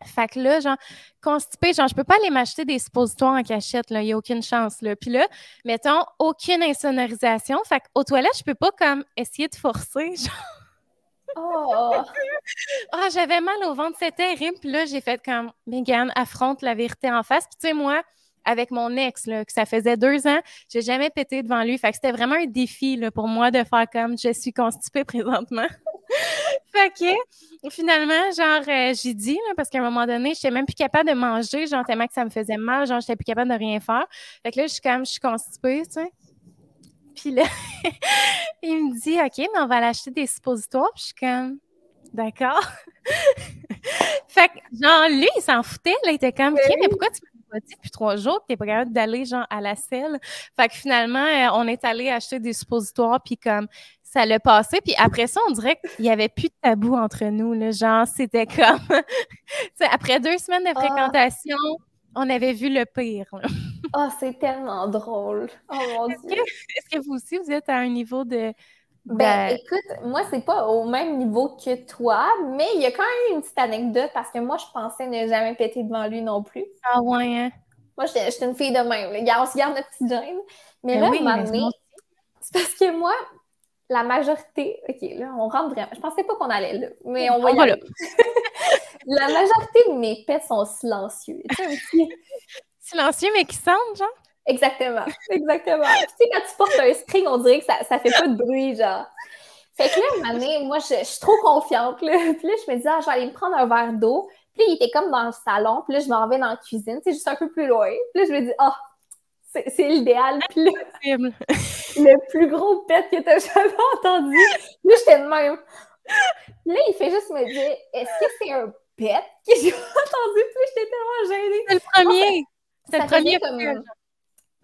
Fait que là, genre, constipée, genre, je peux pas aller m'acheter des suppositoires en cachette, là, il y a aucune chance, là. Puis là, mettons, aucune insonorisation. Fait qu'aux toilettes, je peux pas, comme, essayer de forcer, genre. Oh! Ah, j'avais mal au ventre, c'était terrible. Puis là, j'ai fait comme, Mégane, affronte la vérité en face. Puis tu sais, moi, avec mon ex, là, que ça faisait 2 ans, j'ai jamais pété devant lui. Fait que c'était vraiment un défi là, pour moi de faire comme, je suis constipée présentement. Fait que finalement, genre, j'ai dit, là, parce qu'à un moment donné, j'étais même plus capable de manger, genre, tellement que ça me faisait mal, genre, j'étais plus capable de rien faire. Fait que là, je suis constipée, tu sais. Puis là, il me dit, OK, mais on va aller acheter des suppositoires. Puis je suis comme, d'accord. Fait que, genre, lui, il s'en foutait, là, il était comme, OK, mais pourquoi tu m'as pas dit depuis 3 jours que t'es pas capable d'aller, genre, à la selle? Fait que finalement, on est allé acheter des suppositoires, puis comme, ça l'a passé. Puis après ça, on dirait qu'il y avait plus de tabou entre nous, là. Genre, c'était comme, tu sais, après 2 semaines de Ah, fréquentation, on avait vu le pire, là. c'est tellement drôle. Oh mon Dieu. Est-ce que vous aussi, vous êtes à un niveau Ben, de... écoute, moi, c'est pas au même niveau que toi, mais il y a quand même une petite anecdote parce que moi, je pensais ne jamais péter devant lui non plus. Ah ouais, hein? Moi, j'étais une fille de même. Là. On se garde notre petite gêne. Mais Ben là, à oui, un moment mais donné, c'est parce que moi, la majorité. OK, là, on rentre vraiment. Je pensais pas qu'on allait là, mais on va y aller. La majorité de mes pets sont silencieux. Tu sais, un petit. Silencieux, mais qui sentent, genre? Exactement. Exactement. Puis, tu sais, quand tu portes un string, on dirait que ça fait pas de bruit, genre. Fait que là, à un moment donné, moi, je suis trop confiante. Là. Puis là, je me dis, je vais aller me prendre un verre d'eau. Puis là, il était comme dans le salon. Puis là, je m'en vais dans la cuisine, c'est juste un peu plus loin. Puis là, je me dis, c'est l'idéal. Puis là, le plus gros pet que t'as jamais entendu. Là, j'étais de même. Puis là, il fait juste me dire, est-ce que c'est un pet que j'ai entendu? Puis là, j'étais tellement gênée. C'est le premier. C'est le premier comme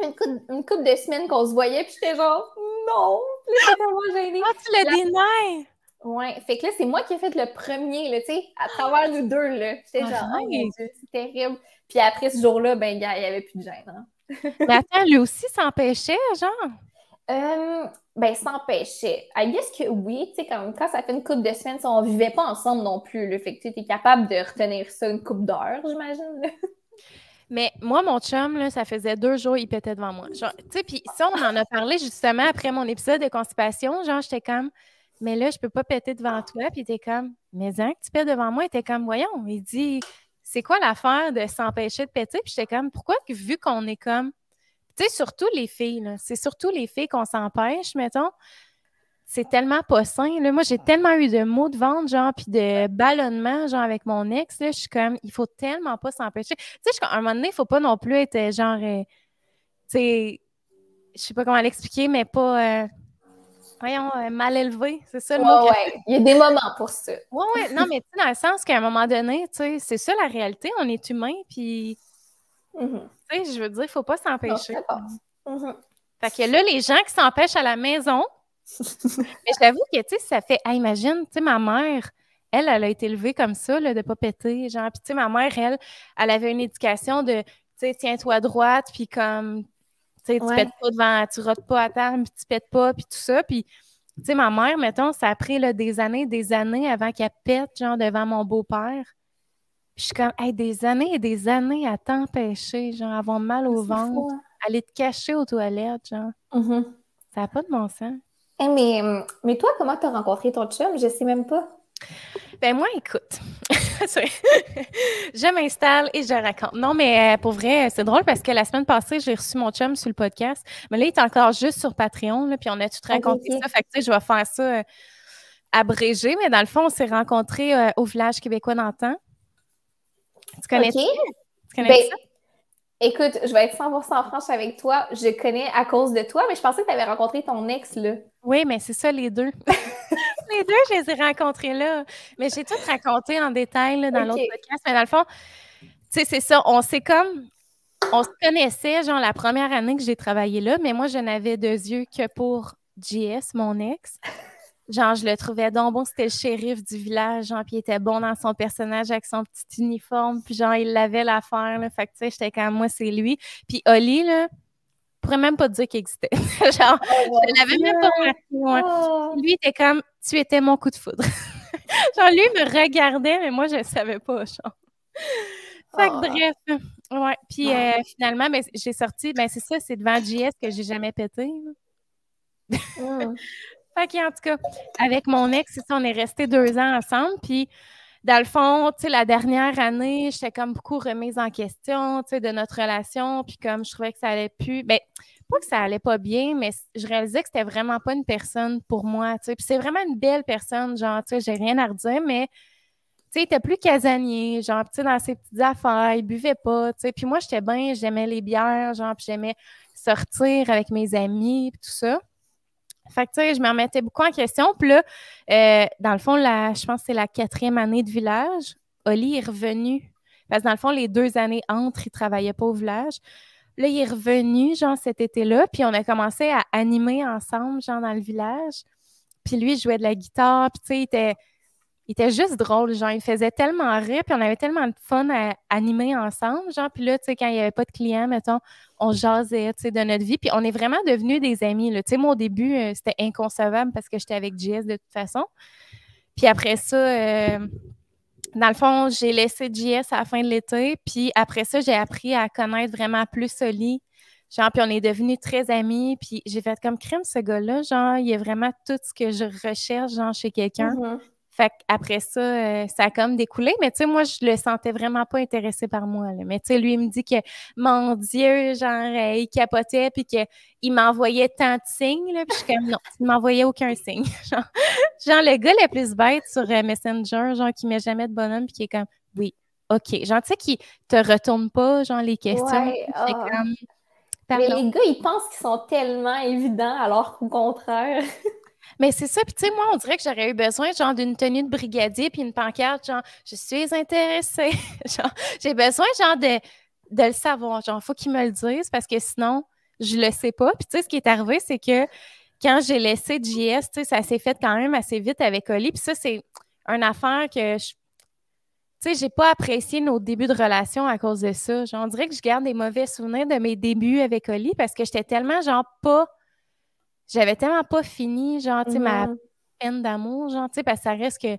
une couple de semaines qu'on se voyait, puis j'étais genre, non! Puis là, j'étais tellement gênée. Ah, tu le dénies! Ouais, fait que là, c'est moi qui ai fait le premier, là, tu sais, à travers nous deux, là. J'étais genre, oh mon Dieu, c'est terrible. Puis après ce jour-là, ben, il n'y avait plus de gêne. Hein. Mais attends, lui aussi s'empêchait, genre? Ben, s'empêchait. I guess que oui, tu sais, quand ça fait une couple de semaines, on vivait pas ensemble non plus, là. Fait que tu es capable de retenir ça une couple d'heures, j'imagine, là. Mais moi, mon chum, là, ça faisait 2 jours, il pétait devant moi. Genre, tu sais, puis ça, on en a parlé justement après mon épisode de constipation. Genre, j'étais comme, mais là, je peux pas péter devant toi. Puis il était comme, mais hein, que tu pètes devant moi? Il était comme, voyons. Il dit, c'est quoi l'affaire de s'empêcher de péter? Puis j'étais comme, pourquoi, vu qu'on est comme, tu sais, surtout les filles, là, c'est surtout les filles qu'on s'empêche, mettons. C'est tellement pas sain. Là. Moi, j'ai tellement eu de maux de ventre, genre, puis de ballonnement, genre, avec mon ex. Là, je suis comme, il faut tellement pas s'empêcher. Tu sais, à un moment donné, il faut pas non plus être, genre, tu sais, je sais pas comment l'expliquer, mais pas, voyons, mal élevé. C'est ça le mot que... Ouais. Il y a des moments pour ça. Ouais. Non, mais tu sais, dans le sens qu'à un moment donné, tu sais, c'est ça la réalité. On est humain, puis, tu sais, je veux dire, il faut pas s'empêcher. Fait que là, les gens qui s'empêchent à la maison, mais j'avoue que, tu sais, ça fait... Ah, imagine, tu sais, ma mère, elle a été élevée comme ça, là, de pas péter, genre. Puis, tu sais, ma mère, elle avait une éducation de, tu sais, tiens-toi droite, puis comme, tu sais, tu pètes pas devant, tu rotes pas à terre, puis tu pètes pas, puis tout ça. Puis, tu sais, ma mère, mettons, ça a pris, là, des années avant qu'elle pète, genre, devant mon beau-père. Puis, je suis comme, hey, des années et des années à t'empêcher, genre, avoir mal au ventre, fou, hein? aller te cacher aux toilettes, genre. Ça n'a pas de bon sens. Hey, mais toi, comment t'as rencontré ton chum? Je sais même pas. Ben moi, écoute, je m'installe et je raconte. Non, mais pour vrai, c'est drôle parce que la semaine passée, j'ai reçu mon chum sur le podcast. Mais là, il est encore juste sur Patreon, là, puis on a tout raconté ça. Fait que, tu sais, je vais faire ça abrégé. Mais dans le fond, on s'est rencontrés au village québécois d'antan. Tu connais ça? Tu connais ça? Écoute, je vais être 100% franche avec toi. Je connais à cause de toi, mais je pensais que tu avais rencontré ton ex, là. Oui, mais c'est ça, les deux. Les deux, je les ai rencontrés là. Mais j'ai tout raconté en détail là, dans l'autre podcast. Mais dans le fond, tu sais, c'est ça. On se connaissait, genre, la première année que j'ai travaillé là, mais moi, je n'avais deux yeux que pour JS, mon ex. Genre, je le trouvais donc bon, c'était le shérif du village, genre, puis il était bon dans son personnage avec son petit uniforme, puis genre, il l'avait l'affaire, là. Fait que, tu sais, j'étais comme, moi, c'est lui. Puis Oli, là, je pourrais même pas te dire qu'il existait. Genre, je l'avais même pas remarqué, ouais. Lui, il était comme, tu étais mon coup de foudre. Genre, lui, il me regardait, mais moi, je le savais pas, genre. Fait que bref, ouais. Puis finalement, ben, j'ai sorti, ben c'est ça, c'est devant JS que j'ai jamais pété. Fait qu'en tout cas, avec mon ex, c'est ça, on est restés 2 ans ensemble, puis dans le fond, tu sais, la dernière année, j'étais comme beaucoup remise en question, tu sais, de notre relation, puis comme je trouvais que ça allait plus, ben pas que ça allait pas bien, mais je réalisais que c'était vraiment pas une personne pour moi, tu sais, puis c'est vraiment une belle personne, genre, tu sais, j'ai rien à redire, mais tu sais, il était plus casanier, genre, tu sais, dans ses petites affaires, il buvait pas, tu sais, puis moi, j'étais bien, j'aimais les bières, genre, puis j'aimais sortir avec mes amis, puis tout ça. Fait que, tu sais, je me remettais beaucoup en question. Puis là, dans le fond, je pense que c'est la 4e année de village. Oli est revenu. Parce que dans le fond, les 2 années entre, il ne travaillait pas au village. Là, il est revenu, genre, cet été-là. Puis on a commencé à animer ensemble, genre, dans le village. Puis lui, il jouait de la guitare. Puis, tu sais, il était juste drôle, genre, il faisait tellement rire, puis on avait tellement de fun à animer ensemble, genre, puis là, tu sais, quand il n'y avait pas de clients, mettons, on jasait, tu sais, de notre vie, puis on est vraiment devenus des amis, là. Tu sais, moi, au début, c'était inconcevable parce que j'étais avec JS de toute façon. Puis après ça, dans le fond, j'ai laissé JS à la fin de l'été, puis après ça, j'ai appris à connaître vraiment plus Oli, genre, puis on est devenus très amis, puis j'ai fait comme crime, ce gars-là, genre, il y a vraiment tout ce que je recherche, genre, chez quelqu'un. Fait qu'après ça, ça a comme découlé. Mais tu sais, moi, je le sentais vraiment pas intéressé par moi, là. Mais tu sais, lui, il me dit que, mon Dieu, genre, il capotait puis qu'il m'envoyait tant de signes, là. Puis je suis comme, non, il m'envoyait aucun signe. Genre, le gars le plus bête sur Messenger, genre, qui met jamais de bonhomme puis qui est comme, oui, OK. Genre, tu sais, qui te retourne pas, genre, les questions. Ouais, C'est comme, mais pardon. les gars, ils pensent qu'ils sont tellement évidents, alors qu'au contraire. Mais c'est ça, puis tu sais, moi, on dirait que j'aurais eu besoin, genre, d'une tenue de brigadier puis une pancarte, genre, je suis intéressée. Genre, j'ai besoin, genre, de le savoir. Genre, faut qu'ils me le disent parce que sinon, je le sais pas. Puis tu sais, ce qui est arrivé, c'est que quand j'ai laissé JS, tu sais, ça s'est fait quand même assez vite avec Oli. Puis ça, c'est une affaire que tu sais, j'ai pas apprécié nos débuts de relation à cause de ça. Genre, on dirait que je garde des mauvais souvenirs de mes débuts avec Oli parce que j'étais tellement, genre, pas. J'avais tellement pas fini, genre, tu sais, ma peine d'amour, genre, tu sais, parce que ça reste que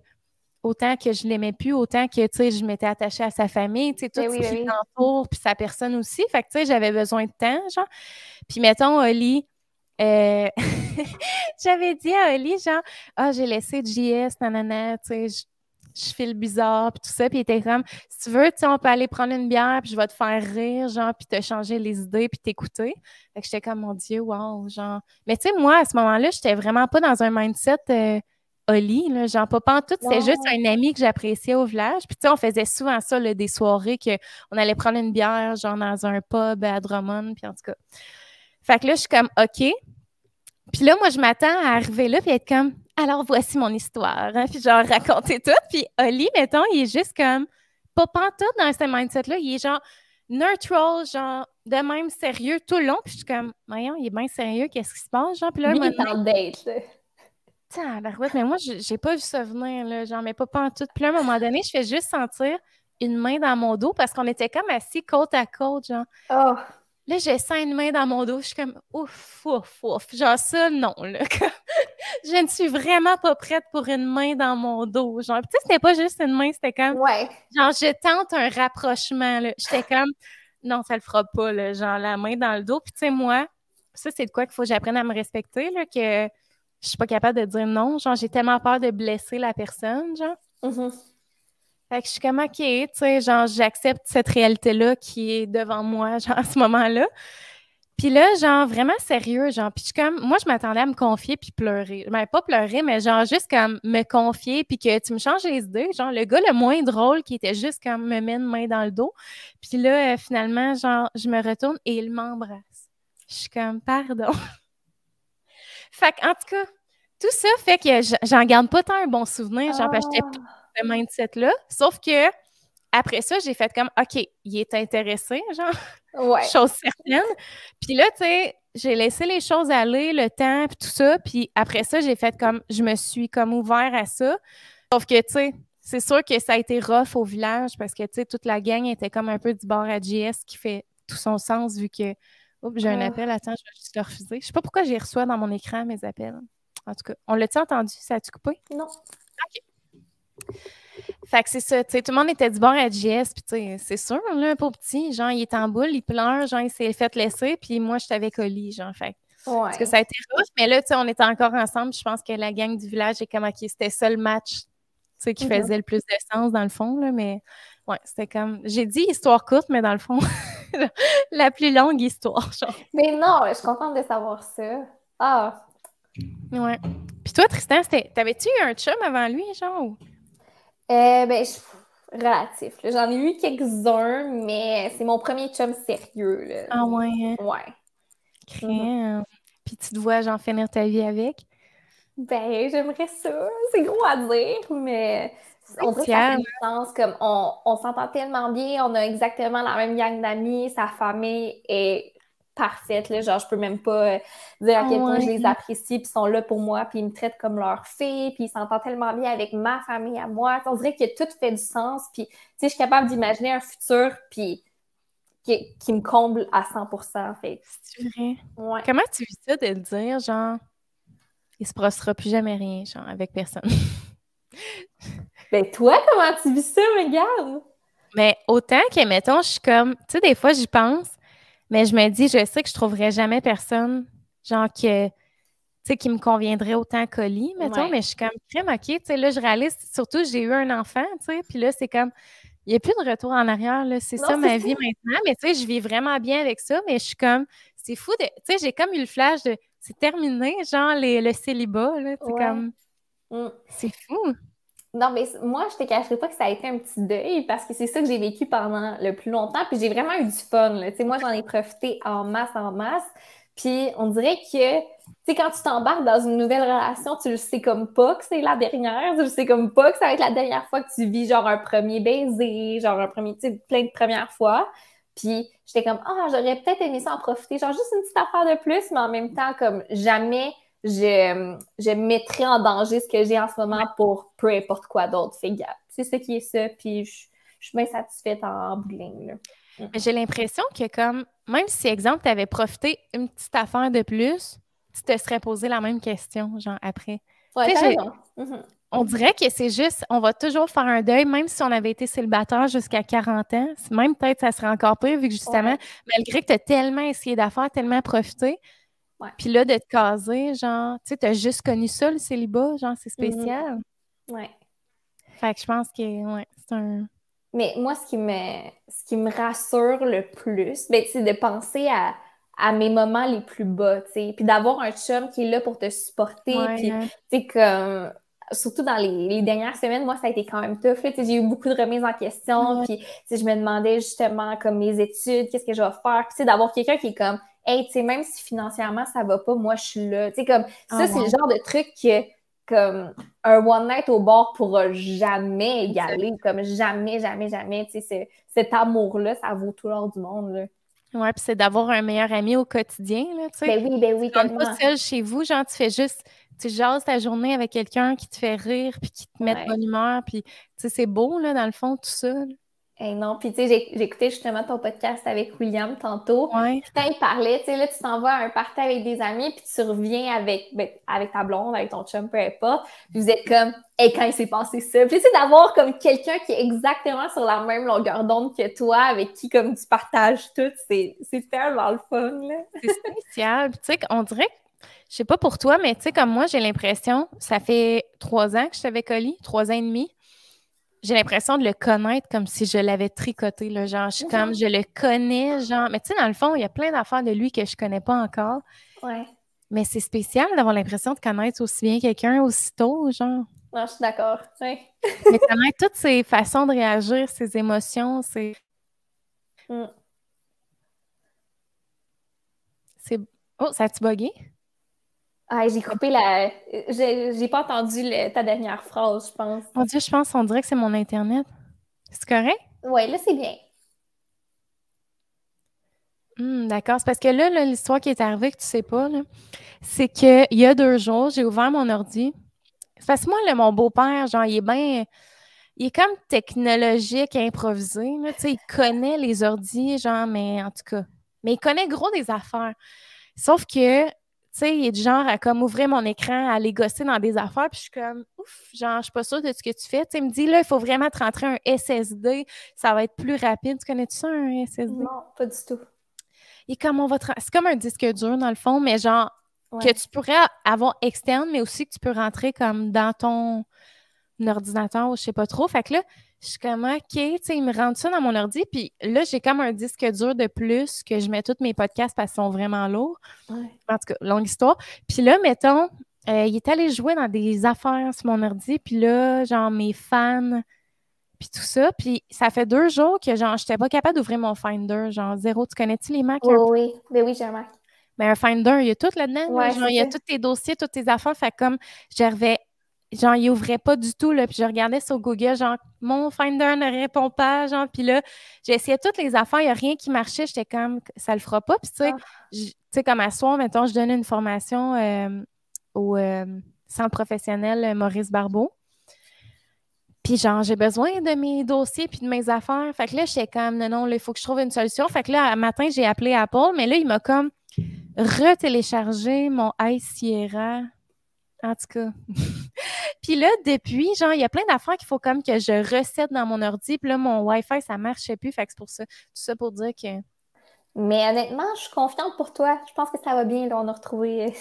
autant que je l'aimais plus, autant que, tu sais, je m'étais attachée à sa famille, tu sais, tout Ben ce oui, ben qui oui. l'entoure, puis sa personne aussi. Fait que, tu sais, j'avais besoin de temps, genre. Puis, mettons, Oli, j'avais dit à Oli, genre, ah, j'ai laissé JS, nanana, tu sais, je file bizarre, puis tout ça. Puis il était comme, si tu veux, tu sais, on peut aller prendre une bière, puis je vais te faire rire, genre, puis te changer les idées, puis t'écouter. Fait que j'étais comme, mon Dieu, wow, genre. Mais tu sais, moi, à ce moment-là, j'étais vraiment pas dans un mindset Oli, là, genre, pas pantoute, c'est juste un ami que j'appréciais au village. Puis tu sais, on faisait souvent ça, là, des soirées qu'on allait prendre une bière, genre, dans un pub à Drummond, puis en tout cas. Fait que là, je suis comme, OK. Puis là, moi, je m'attends à arriver là puis être comme, alors voici mon histoire. Hein? Puis genre, raconter tout. Puis Oli, mettons, il est juste comme, pas pantoute dans ce mindset-là. Il est genre neutral, genre, de même sérieux tout le long. Puis je suis comme, voyons, il est bien sérieux, qu'est-ce qui se passe? Genre, puis là, Lui, il est en date, là. Tabarouette, mais moi, j'ai pas vu ça venir, là, genre, mais pas pantoute. Puis là, à un moment donné, je fais juste sentir une main dans mon dos parce qu'on était comme assis côte à côte, genre. Oh. Là, je sens une main dans mon dos. Je suis comme, ouf, ouf, ouf. Genre ça, non, là. Je ne suis vraiment pas prête pour une main dans mon dos. Genre, tu sais, c'était pas juste une main, c'était comme, genre, je tente un rapprochement, là. J'étais comme, non, ça le fera pas, là. Genre, la main dans le dos. Puis, tu sais, moi, ça, c'est de quoi qu'il faut que j'apprenne à me respecter, là, que je suis pas capable de dire non. Genre, j'ai tellement peur de blesser la personne, genre. Fait que je suis comme, OK, tu sais, genre, j'accepte cette réalité-là qui est devant moi, genre, à ce moment-là. Puis là, genre, vraiment sérieux, genre, puis je suis comme, moi, je m'attendais à me confier puis pleurer. Ben, pas pleurer, mais genre, juste comme me confier puis que tu me changes les idées. Genre, le gars le moins drôle qui était juste comme me met une main dans le dos. Puis là, finalement, genre, je me retourne et il m'embrasse. Je suis comme, pardon. Fait qu'en tout cas, tout ça fait que j'en garde pas tant un bon souvenir, genre, parce que j'étais pas ce mindset-là. Sauf que, après ça, j'ai fait comme, OK, il est intéressé, genre, chose certaine. Puis là, tu sais, j'ai laissé les choses aller, le temps, puis tout ça. Puis après ça, j'ai fait comme, je me suis comme ouvert à ça. Sauf que, tu sais, c'est sûr que ça a été rough au village parce que, tu sais, toute la gang était comme un peu du bord à JS qui fait tout son sens vu que, oups, j'ai un appel, attends, je vais juste le refuser. Je sais pas pourquoi j'y reçois dans mon écran mes appels. En tout cas, on l'a-tu entendu? Ça a-tu coupé? Non. OK. Fait que c'est ça, tu sais, tout le monde était du bord à JS, puis tu sais, c'est sûr, là, pauvre petit, genre, il est en boule, il pleure, genre, il s'est fait laisser, puis moi, j'étais avec Oli, genre, fait Parce que Ouais. ça a été rough, mais là, tu sais, on était encore ensemble. Je pense que la gang du village est comme, OK, c'était ça le match, tu sais, qui Mhm. faisait le plus de sens dans le fond, là, mais ouais, c'était comme, j'ai dit histoire courte, mais dans le fond, la plus longue histoire, genre. Mais non, je suis contente de savoir ça. Ah, Ouais. Puis toi, Tristan, t'avais-tu eu un chum avant lui, genre? ben, relatif, là. J'en ai eu quelques-uns, mais c'est mon premier chum sérieux, là. Ah ouais, hein? Ouais. Mhm. Crème. Puis tu te vois, genre, finir ta vie avec? Ben, j'aimerais ça. C'est gros à dire, mais on dirait que ça fait Spécial. du sens. Comme on s'entend tellement bien, on a exactement la même gang d'amis, sa famille est parfaite, là. Genre, je peux même pas dire à Ah quel point je les ouais. apprécie, puis ils sont là pour moi, puis ils me traitent comme leur fille, puis ils s'entendent tellement bien avec ma famille à moi. On dirait que tout fait du sens, puis tu sais, je suis capable d'imaginer un futur, puis qui me comble à 100%. Fait C'est vrai. ouais. Comment tu vis ça de le dire, genre, il se passera plus jamais rien, genre, avec personne? Ben, toi, comment tu vis ça, Mégane? Mais autant que, mettons, je suis comme, tu sais, des fois, j'y pense, mais je me dis, je sais que je trouverais jamais personne, genre, tu sais, qui me conviendrait autant qu'Oli, mettons, Ouais. mais je suis comme, crème, OK, tu sais, là, je réalise, surtout, j'ai eu un enfant, tu sais, puis là, c'est comme, il n'y a plus de retour en arrière, là, c'est Non, ça c'est ma ça. vie maintenant, mais tu sais, je vis vraiment bien avec ça, mais je suis comme, c'est fou de, tu sais, j'ai comme eu le flash de, c'est terminé, genre, le célibat, là, c'est Ouais. comme, Mm. c'est fou. Non, mais moi, je te cacherai pas que ça a été un petit deuil parce que c'est ça que j'ai vécu pendant le plus longtemps. Puis j'ai vraiment eu du fun, là. Tu sais, moi, j'en ai profité en masse, en masse. Puis on dirait que, tu sais, quand tu t'embarques dans une nouvelle relation, tu le sais comme pas que c'est la dernière. Tu le sais comme pas que ça va être la dernière fois que tu vis, genre, un premier baiser, genre, un premier, tu sais, plein de premières fois. Puis j'étais comme, ah, j'aurais peut-être aimé ça en profiter, genre, juste une petite affaire de plus, mais en même temps, comme, jamais je mettrais en danger ce que j'ai en ce moment pour peu importe quoi d'autre. Fait gaffe. C'est ça qui est ça, puis je suis bien satisfaite en bout de ligne, là. Mais j'ai l'impression que comme, même si, exemple, tu avais profité une petite affaire de plus, tu te serais posé la même question, genre, après. Ouais, Tu t'as sais, raison. Mhm. on dirait que c'est juste, on va toujours faire un deuil, même si on avait été célibataire jusqu'à 40 ans. Même peut-être ça serait encore pire, vu que justement, Ouais, malgré que tu as tellement essayé d'affaires, tellement profité, ouais. puis là, de te caser, genre, tu sais, tu as juste connu ça, le célibat, genre, c'est Mhm. spécial. Ouais. Fait que je pense que, ouais, c'est un. Mais moi, ce qui me rassure le plus, ben, c'est de penser à mes moments les plus bas, tu sais, puis d'avoir un chum qui est là pour te supporter, Ouais, puis, hein. tu sais, comme, surtout dans les dernières semaines, moi, ça a été quand même tough, là, tu sais, j'ai eu beaucoup de remises en question, Ouais, puis, tu sais, je me demandais justement, comme, mes études, qu'est-ce que je vais faire, puis, tu sais, d'avoir quelqu'un qui est comme, hey, tu sais, même si financièrement, ça va pas, moi, je suis là, tu sais, comme, ah, ça, c'est le wow. genre de truc que, comme, un one night au bar pourra jamais égaler, comme jamais, jamais, jamais. Tu sais, cet amour-là, ça vaut tout l'or du monde, là. Ouais, puis c'est d'avoir un meilleur ami au quotidien, là, tu sais. Ben Tu oui, rentres pas tellement. seul chez vous, genre, tu fais juste, tu jases ta journée avec quelqu'un qui te fait rire, puis qui te met de Ouais. bonne humeur, puis, tu sais, c'est beau, là, dans le fond, tout ça, là. Hey non, puis tu sais, j'écoutais justement ton podcast avec William tantôt. Ouais, Puis quand il parlait, tu sais, là, tu t'en vas à un party avec des amis, puis tu reviens avec, ben, avec ta blonde, avec ton chum, peu importe. Puis vous êtes comme, hey, quand il s'est passé ça. Puis tu sais, d'avoir comme quelqu'un qui est exactement sur la même longueur d'onde que toi, avec qui comme tu partages tout, c'est tellement le fun, là. c'est spécial. Puis, tu sais, on dirait, je sais pas pour toi, mais tu sais, comme moi, j'ai l'impression, ça fait 3 ans que je t'avais collé, 3 ans et demi. J'ai l'impression de le connaître comme si je l'avais tricoté, là, genre, je suis comme, je le connais, genre, mais tu sais, dans le fond, il y a plein d'affaires de lui que je connais pas encore, Ouais. mais c'est spécial d'avoir l'impression de connaître aussi bien quelqu'un aussitôt, genre, Non, je suis d'accord. Ouais. de connaître toutes ses façons de réagir, ses émotions, Mm. c'est... Oh, ça a-tu bugué? Ah, j'ai coupé la. J'ai pas entendu ta dernière phrase, je pense. Mon Dieu, je pense, on dirait que c'est mon Internet. C'est correct? Ouais, là, c'est bien. D'accord, c'est parce que là, l'histoire qui est arrivée, que tu sais pas, là, c'est qu'il y a 2 jours, j'ai ouvert mon ordi. C'est parce que moi, là, mon beau-père, genre, il est comme technologique, improvisé, là, tu sais, il connaît les ordis, genre, mais en tout cas, mais il connaît gros des affaires. Sauf que, tu sais, il est du genre à comme ouvrir mon écran, à aller gosser dans des affaires, puis je suis comme, ouf, genre, je suis pas sûre de ce que tu fais. Tu sais, il me dit, là, il faut vraiment te rentrer un SSD, ça va être plus rapide. Tu connais-tu ça, un SSD? Non, pas du tout. Et comme c'est comme un disque dur, dans le fond, mais genre que tu pourrais avoir externe, mais aussi que tu peux rentrer comme dans ton ordinateur ou je sais pas trop. Fait que là, je suis comme, OK, tu sais, ils me rendent ça dans mon ordi. Puis là, j'ai comme un disque dur de plus que je mets tous mes podcasts parce qu'ils sont vraiment lourds. Ouais. En tout cas, longue histoire. Puis là, mettons, il est allé jouer dans des affaires sur mon ordi. Puis là, genre, mes fans, puis tout ça. Puis ça fait 2 jours que, genre, j'étais pas capable d'ouvrir mon Finder. Genre, zéro. Tu connais-tu les Macs? Oui. Ben oui, j'ai un Mac. Mais un Finder, il y a tout là-dedans. Ouais, là. Genre, il y a tous tes dossiers, toutes tes affaires. Fait comme, genre, il ouvrait pas du tout, là. Puis je regardais sur Google, genre, mon Finder ne répond pas, genre. Puis là, j'essayais toutes les affaires, il n'y a rien qui marchait. J'étais comme, ça le fera pas. Puis tu sais, comme à soir, mettons, je donne une formation au centre professionnel Maurice Barbeau. Puis genre, j'ai besoin de mes dossiers puis de mes affaires. Fait que là, j'étais comme, non, il faut que je trouve une solution. Fait que là, un matin, j'ai appelé Apple, mais là, il m'a comme retéléchargé mon High Sierra. En tout cas. Puis là, depuis, genre, il y a plein d'affaires qu'il faut comme que je recette dans mon ordi. Puis là, mon Wi-Fi, ça marchait plus. Fait que c'est pour ça. Tout ça pour dire que... Mais honnêtement, je suis confiante pour toi. Je pense que ça va bien, là, on a retrouvé...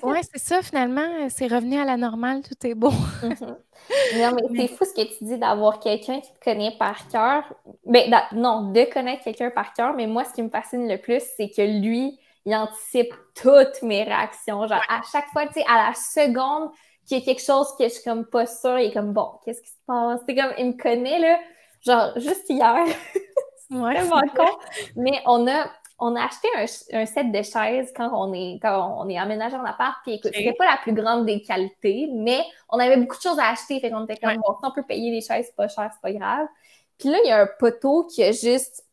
Ouais, c'est ça, finalement. C'est revenu à la normale. Tout est beau. Non, mais c'est fou ce que tu dis d'avoir quelqu'un qui te connaît par cœur. Ben, non, de connaître quelqu'un par cœur. Mais moi, ce qui me fascine le plus, c'est que lui, il anticipe toutes mes réactions. Genre, à chaque fois, tu sais, à la seconde qu'il y a quelque chose que je suis comme pas sûre, il est comme, bon, qu'est-ce qui se passe? C'est comme, il me connaît, là, genre, juste hier. C'est vraiment con. Mais on a acheté un set de chaises quand on est emménagé en appart. Puis écoute, c'était pas la plus grande des qualités, mais on avait beaucoup de choses à acheter. Fait qu'on était comme, bon, si on peut payer les chaises, c'est pas cher, c'est pas grave. Puis là, il y a un poteau qui a juste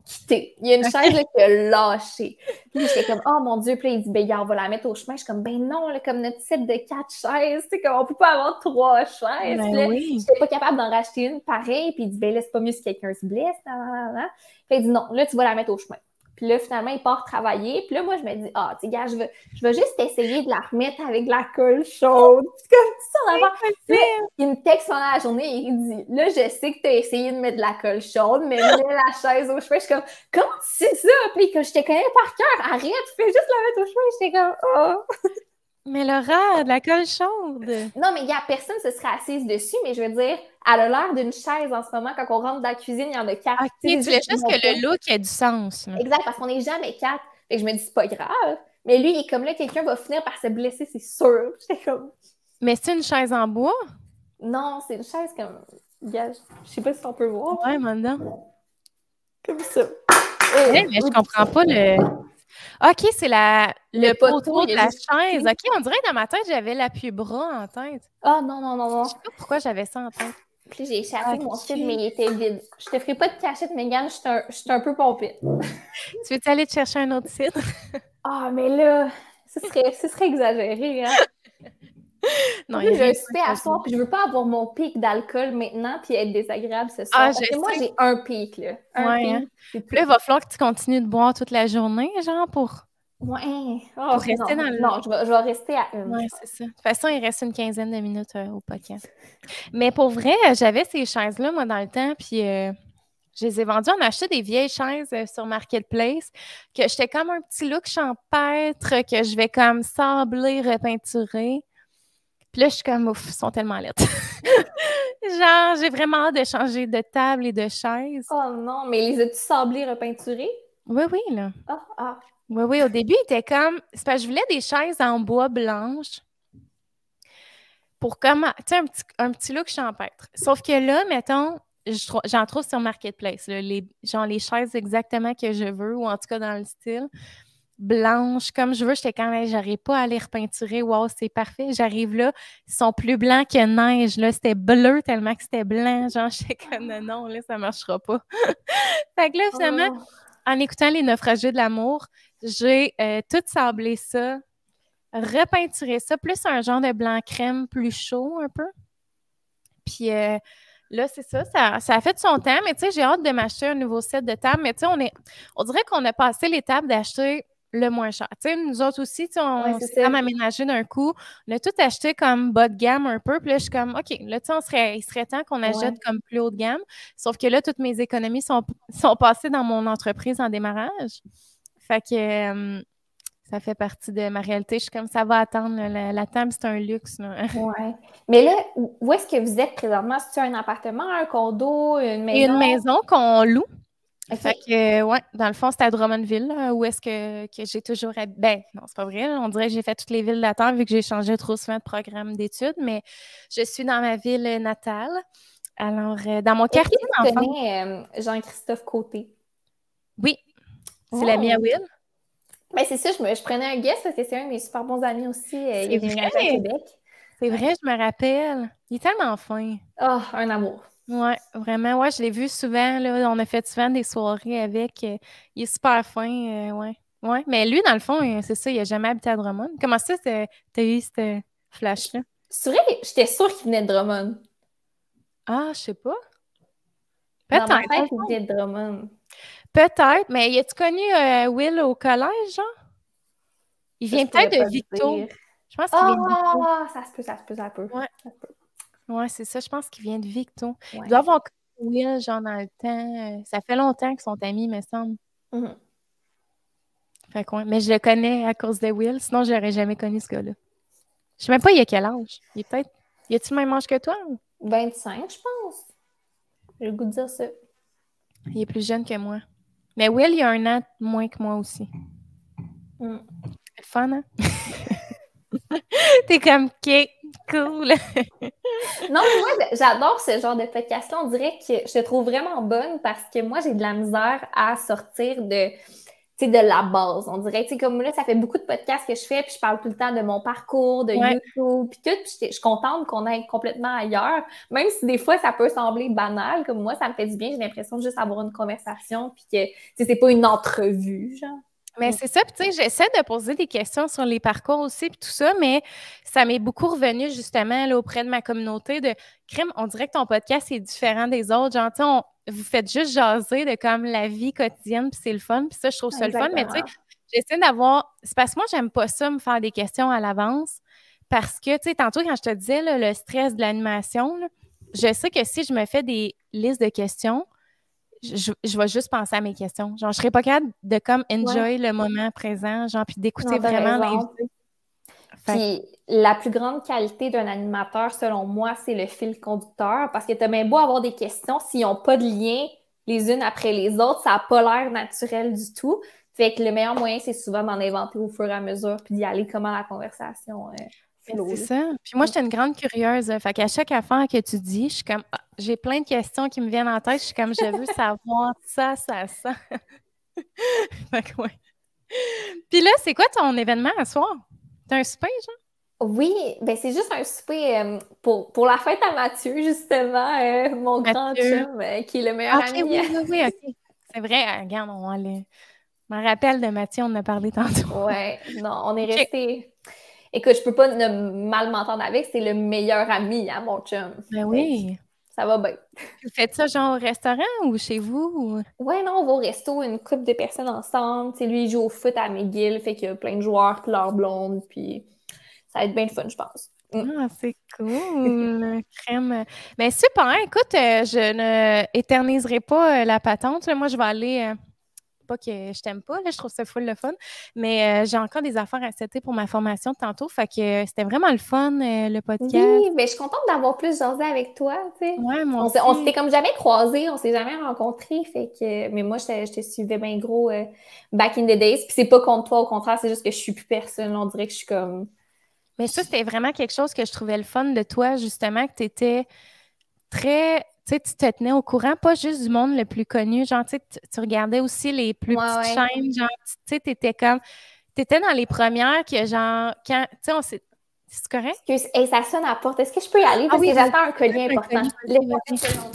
quitté. Il y a une chaise là, qui a lâché. Puis j'étais comme, oh mon Dieu. Puis là, il dit, ben, on va la mettre au chemin. Je suis comme, ben non, là, comme notre set de 4 chaises, tu sais, comme on peut pas avoir 3 chaises. Ben puis là, oui. j'étais pas capable d'en racheter une pareille. Puis il dit, ben là, c'est pas mieux si quelqu'un se blesse. Puis il dit, non, là, tu vas la mettre au chemin. Puis là, finalement, il part travailler. Puis là, moi, je me dis, ah, tu sais, gars, je vais juste essayer de la remettre avec de la colle chaude. Puis comme ça, avant. Là, il me texte pendant la journée et il dit, là, je sais que tu as essayé de mettre de la colle chaude, mais mets la chaise au chemin. Je suis comme, comment tu sais ça? Puis que je te connais par cœur, arrête, fais juste la mettre au chemin. J'étais comme, oh. Mais Laura, de la colle chaude! Non, mais il y a personne se serait assise dessus, mais je veux dire, elle a l'air d'une chaise en ce moment. Quand on rentre dans la cuisine, il y en a 4. Ok, tu voulais juste que le look ait du sens. Là. Exact, parce qu'on n'est jamais 4. Fait que je me dis, c'est pas grave. Mais lui, il est comme là, quelqu'un va finir par se blesser, c'est sûr. J'étais comme... Mais c'est une chaise en bois? Non, c'est une chaise comme... Je sais pas si on peut voir. Ouais, maintenant. Comme ça. Mais je comprends pas le... OK, c'est le poteau de la chaise. OK, on dirait que dans ma tête, j'avais l'appui-bras en tête. Ah, non. Je sais pas pourquoi j'avais ça en tête. Puis j'ai échappé mon site, mais il était vide. Je te ferai pas de cachette, Mégane, je suis un peu pompée. Tu veux-tu aller te chercher un autre site? Ah, mais là, ce serait exagéré, hein? Non, j'ai un souper à soir, puis je veux pas avoir mon pic d'alcool maintenant, puis être désagréable ce soir. Parce que moi, j'ai un pic, là. Un pic. Hein? Puis là, il va falloir que tu continues de boire toute la journée, genre, pour... Ouais. Pour rester dans le... Non, je vais rester à une. Oui, c'est ça. De toute façon, il reste une quinzaine de minutes au podcast. Mais pour vrai, j'avais ces chaises-là, moi, dans le temps, puis je les ai vendues. On a acheté des vieilles chaises sur Marketplace, que j'étais comme un petit look champêtre, que je vais comme sabler, repeinturer. Puis là, je suis comme, ouf, ils sont tellement laides. Genre, j'ai vraiment hâte de changer de table et de chaise. Oh non, mais les as-tu sablés, repeinturés? Oui, là. Ah. Oui, au début, il était comme... C'est parce que je voulais des chaises en bois blanche pour comme, tu sais, un petit look champêtre. Sauf que là, mettons, j'en trouve sur Marketplace, là, les chaises exactement que je veux, ou en tout cas dans le style, blanche comme je veux. J'étais quand même, j'arrive pas à les repeinturer. Wow, c'est parfait. J'arrive là, ils sont plus blancs que neige. Là, c'était bleu tellement que c'était blanc. Genre, j'étais comme, non, là, ça marchera pas. Fait que là, finalement, en écoutant Les Naufragés de l'amour, j'ai tout sablé ça, repeinturé ça, plus un genre de blanc crème plus chaud un peu. Puis là, c'est ça a fait son temps, mais tu sais, j'ai hâte de m'acheter un nouveau set de table. Mais tu sais, on dirait qu'on a passé l'étape d'acheter le moins cher. Tu sais, nous autres aussi, on s'est comme aménagé d'un coup. On a tout acheté comme bas de gamme un peu. Puis là, je suis comme, OK, là, tu sais, il serait temps qu'on achète comme plus haut de gamme. Sauf que là, toutes mes économies sont passées dans mon entreprise en démarrage. Fait que ça fait partie de ma réalité. Je suis comme, ça va attendre. La table, c'est un luxe. Là. Ouais. Mais là, où est-ce que vous êtes présentement? C'est-tu un appartement, un condo, une Et maison? une maison qu'on loue. OK. Fait que, ouais, dans le fond, c'est à Drummondville, là, où est-ce que j'ai toujours habité. Ben, non, c'est pas vrai. Là. On dirait que j'ai fait toutes les villes de la Terre vu que j'ai changé trop souvent de programme d'études, mais je suis dans ma ville natale. Alors, dans mon Est-ce que quartier tu d'enfance. connais Jean-Christophe Côté? Oui, c'est l'ami à Oh! Will. Ben, c'est ça, je prenais un guess parce que c'est un de mes super bons amis aussi. Il C'est est déménagé à vrai, Québec. c'est Ouais. vrai, je me rappelle. Il est tellement fin. Oh, un amour. Ouais, vraiment. Ouais, je l'ai vu souvent, là. On a fait souvent des soirées avec. Il est super fin, ouais. Ouais. Mais lui, dans le fond, c'est ça, il a jamais habité à Drummond. Comment ça, t'as eu ce flash-là? C'est vrai, j'étais sûre qu'il venait de Drummond. Ah, je sais pas. Dans Peut-être, ma dans tête, le il fond. venait de Drummond. Peut-être, mais as-tu connu Will au collège, genre? Il Ça, vient je pourrais peut-être pas de te Victo. dire. Je pense qu'il vient de Victo. Ah, ça se peut, ça se peut, ça peut. Ouais, Ça se peut. ouais, c'est ça. Je pense qu'il vient de Victo. Il doit Ouais. avoir connu Will, genre, dans le temps. Ça fait longtemps qu'ils sont amis, me semble. Mhm. Fait que ouais. Mais je le connais à cause de Will, sinon je n'aurais jamais connu ce gars-là. Je sais même pas il a quel âge. Il est peut-être. Y a-tu le même âge que toi? Ou 25, je pense. J'ai le goût de dire ça. il est plus jeune que moi. Mais Will, il a 1 an moins que moi aussi. Mm. C'est fun, hein? T'es comme, OK, cool. Non, mais moi, j'adore ce genre de podcast-là. On dirait que je te trouve vraiment bonne parce que moi, j'ai de la misère à sortir de, tu sais, de la base. On dirait, tu sais, comme là, ça fait beaucoup de podcasts que je fais, puis je parle tout le temps de mon parcours, de Ouais. YouTube, puis tout, puis je suis contente qu'on aille complètement ailleurs. Même si des fois, ça peut sembler banal, comme moi, ça me fait du bien. J'ai l'impression de juste avoir une conversation, puis que, tu sais, c'est pas une entrevue, genre. Mais c'est ça, puis tu sais, j'essaie de poser des questions sur les parcours aussi, puis tout ça, mais ça m'est beaucoup revenu justement là, auprès de ma communauté de crime. On dirait que ton podcast est différent des autres. Genre, tu sais, vous faites juste jaser de comme la vie quotidienne, puis c'est le fun, puis ça, je trouve ça le fun. Mais tu sais, Exactement. j'essaie d'avoir. C'est parce que moi, j'aime pas ça, me faire des questions à l'avance, parce que, tu sais, tantôt, quand je te disais là, le stress de l'animation, là, je sais que si je me fais des listes de questions, je vais juste penser à mes questions. Genre, je serais pas capable de comme Ouais. enjoy le moment présent, genre, puis d'écouter Non, t'as vraiment raison. l'invité. Fait Puis la plus grande qualité d'un animateur, selon moi, c'est le fil conducteur. Parce que t'as bien beau avoir des questions, s'ils n'ont pas de lien les unes après les autres, ça n'a pas l'air naturel du tout. Fait que le meilleur moyen, c'est souvent d'en inventer au fur et à mesure, puis d'y aller comment la conversation flow. c'est Là. ça. Puis moi, j'étais une grande curieuse. Fait qu'à chaque affaire que tu dis, je suis comme, ah, j'ai plein de questions qui me viennent en tête. Je suis comme, je veux savoir ça. Fait que ouais. Puis là, c'est quoi ton événement à soir? T'as un souper, genre? Oui, ben c'est juste un souper pour la fête à Mathieu, justement, mon grand Mathieu. chum, qui est le meilleur OK, ami. oui, OK. C'est vrai, regarde, on va aller. Je me rappelle de Mathieu, on en a parlé tantôt. Ouais, non, on est OK. resté. Écoute, je peux pas ne mal m'entendre avec, c'est le meilleur ami, hein, mon chum. Ben Fait que oui. ça va bien. Vous faites ça genre au restaurant ou chez vous? Ou... Ouais, non, on va au resto, une couple de personnes ensemble. Tu sais, lui, il joue au foot à McGill, fait qu'il y a plein de joueurs, puis leur blonde, puis ça va être bien le fun, je pense. Ah, c'est cool, crème. Mais super, écoute, je ne éterniserai pas la patente. Là. Moi, je vais aller, pas que je t'aime pas, là, je trouve ça full le fun, mais j'ai encore des affaires à setter pour ma formation de tantôt, fait que c'était vraiment le fun, le podcast. Oui, mais je suis contente d'avoir plus jasé avec toi, tu sais. Ouais, moi On s'était aussi. comme jamais croisés, on s'est jamais rencontrés, fait que... Mais moi, je te suivais bien gros back in the days, puis c'est pas contre toi, au contraire, c'est juste que je suis plus personne, on dirait que je suis comme... Mais ça, c'était vraiment quelque chose que je trouvais le fun de toi, justement, que tu étais très, tu sais, tu te tenais au courant, pas juste du monde le plus connu, genre, tu sais, tu regardais aussi les plus Ouais, petites ouais. chaînes, genre, tu sais, t'étais dans les premières que, genre, quand, tu sais, c'est correct? Excuse, hey, ça sonne à la porte. Est-ce que je peux y aller? Ah Parce oui, que vas-y, j'attends un colis un important. colis, Laisse-moi vas-y. une seconde.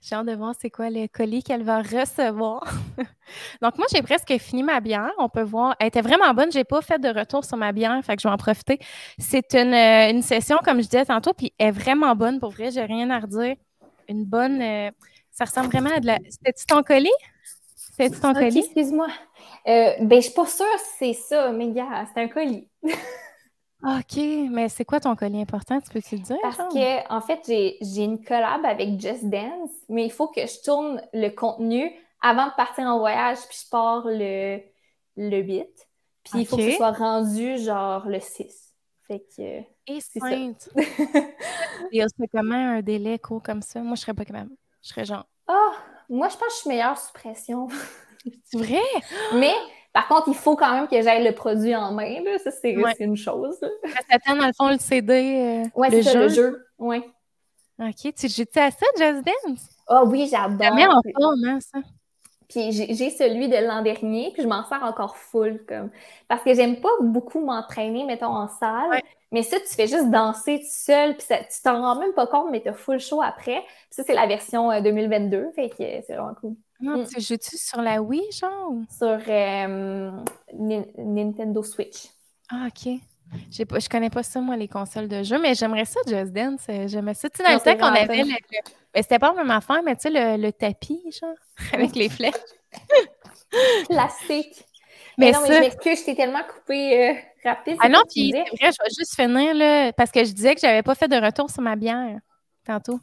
J'ai hâte de voir c'est quoi le colis qu'elle va recevoir. Donc, moi, j'ai presque fini ma bière. On peut voir. Elle était vraiment bonne. J'ai pas fait de retour sur ma bière, fait que je vais en profiter. C'est une session, comme je disais tantôt, puis elle est vraiment bonne. Pour vrai, j'ai rien à redire. Une bonne... ça ressemble vraiment à de la... C'était-tu ton colis? C'était-tu ton OK, colis? excuse-moi. Ben, je suis pas sûre si c'est ça, mais gars, c'est un colis. OK, mais c'est quoi ton collier important? Tu peux-tu le dire, Parce genre? que, en fait, j'ai une collab avec Just Dance, mais il faut que je tourne le contenu avant de partir en voyage, puis je pars le 8. Puis il faut que ce OK. soit rendu genre le 6. Fait que Et c'est ça. sainte! C'est comment un délai court comme ça? Moi, je serais pas capable. Je serais genre, Ah, moi, je pense que je suis meilleure sous pression. c'est vrai? Mais, par contre, il faut quand même que j'aille le produit en main, là. Ça, c'est Ouais. une chose, là. Ça s'attend, dans le fond, le CD, Ouais, le c'est ça, le jeu. jeu. Ouais. OK, tu joues-tu à ça, Just Dance? Ah oui, Ça met j'adore. en forme, hein, ça? Puis j'ai celui de l'an dernier, puis je m'en sers encore full, comme. Parce que j'aime pas beaucoup m'entraîner, mettons, en salle. Ouais. Mais ça, tu fais juste danser tout seul, puis ça, tu t'en rends même pas compte, mais t'as full show après. Puis ça, c'est la version 2022, fait que c'est vraiment cool. Non, tu joues-tu sur la Wii, genre? Sur Nintendo Switch. Ah, OK. Je connais pas ça, moi, les consoles de jeux, mais j'aimerais ça, Just Dance. J'aimais ça. Tu sais, dans Non, le temps c'est qu'on vraiment avait fun. ben, c'était pas la même affaire, mais tu sais, le tapis, genre, avec les flèches. Classique. Mais non, mais ça... je m'excuse, je t'ai tellement coupé rapide. Ah non, Tu puis disais? c'est vrai, je vais juste finir, là, parce que je disais que j'avais pas fait de retour sur ma bière, tantôt,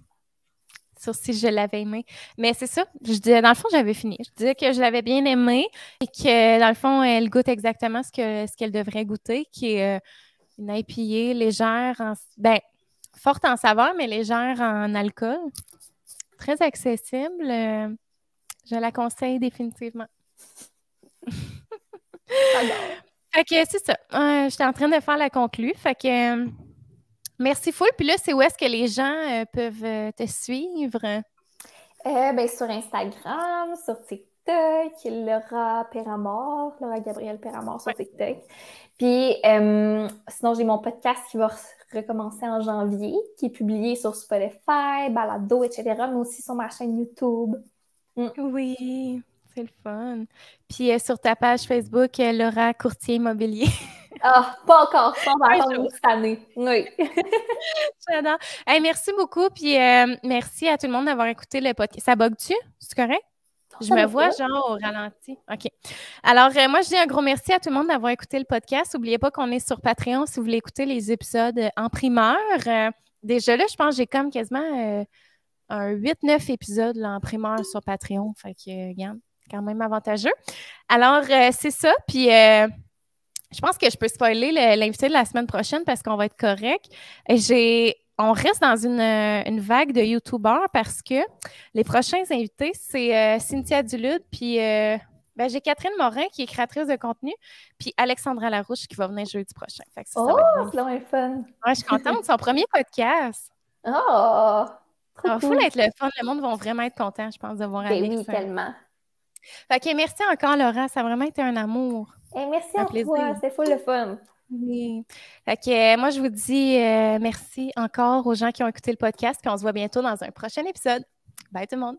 sur si je l'avais aimée. Mais c'est ça, je disais, dans le fond, j'avais fini. Je disais que je l'avais bien aimée et que, dans le fond, elle goûte exactement ce qu'elle devrait goûter, qui est une IPA légère, ben, forte en saveur, mais légère en alcool. Très accessible. Je la conseille définitivement. J'adore. Fait que c'est ça. J'étais en train de faire la conclue. Fait que merci full. Puis là, c'est où est-ce que les gens peuvent te suivre? Ben, sur Instagram, sur TikTok, Laura Péramore, Laura Gabrielle Péramore sur TikTok. Puis sinon, j'ai mon podcast qui va recommencer en janvier, qui est publié sur Spotify, Balado, etc., mais aussi sur ma chaîne YouTube. Oui, c'est le fun. Puis sur ta page Facebook, Laura Courtier Immobilier. Ah, pas encore, ça, on va attendre cette année. Oui. J'adore. Hey, merci beaucoup. Puis merci à tout le monde d'avoir écouté le podcast. Ça bug-tu? C'est correct? Je me vois genre au ralenti. OK. Alors, moi, je dis un gros merci à tout le monde d'avoir écouté le podcast. N'oubliez pas qu'on est sur Patreon si vous voulez écouter les épisodes en primeur. Déjà là, je pense que j'ai comme quasiment un 8-9 épisodes là, en primeur sur Patreon. Fait que, regarde, quand même avantageux. Alors, c'est ça. Puis, je pense que je peux spoiler l'invité de la semaine prochaine parce qu'on va être correct. On reste dans une vague de YouTubeurs parce que les prochains invités, c'est Cynthia Dulude, puis j'ai Catherine Morin qui est créatrice de contenu, puis Alexandra Larouche qui va venir jeudi prochain. Fait que ça va être c'est vraiment fun. Ouais, je suis contente. C'est son premier podcast. Oh, trop Alors, cool. faut être le fun. Le monde va vraiment être content, je pense, de voir Alex. Oui, tellement. Fait que merci encore, Laura. Ça a vraiment été un amour. Merci à toi. C'est full le fun. Oui. Fait que moi, je vous dis merci encore aux gens qui ont écouté le podcast, puis on se voit bientôt dans un prochain épisode. Bye tout le monde!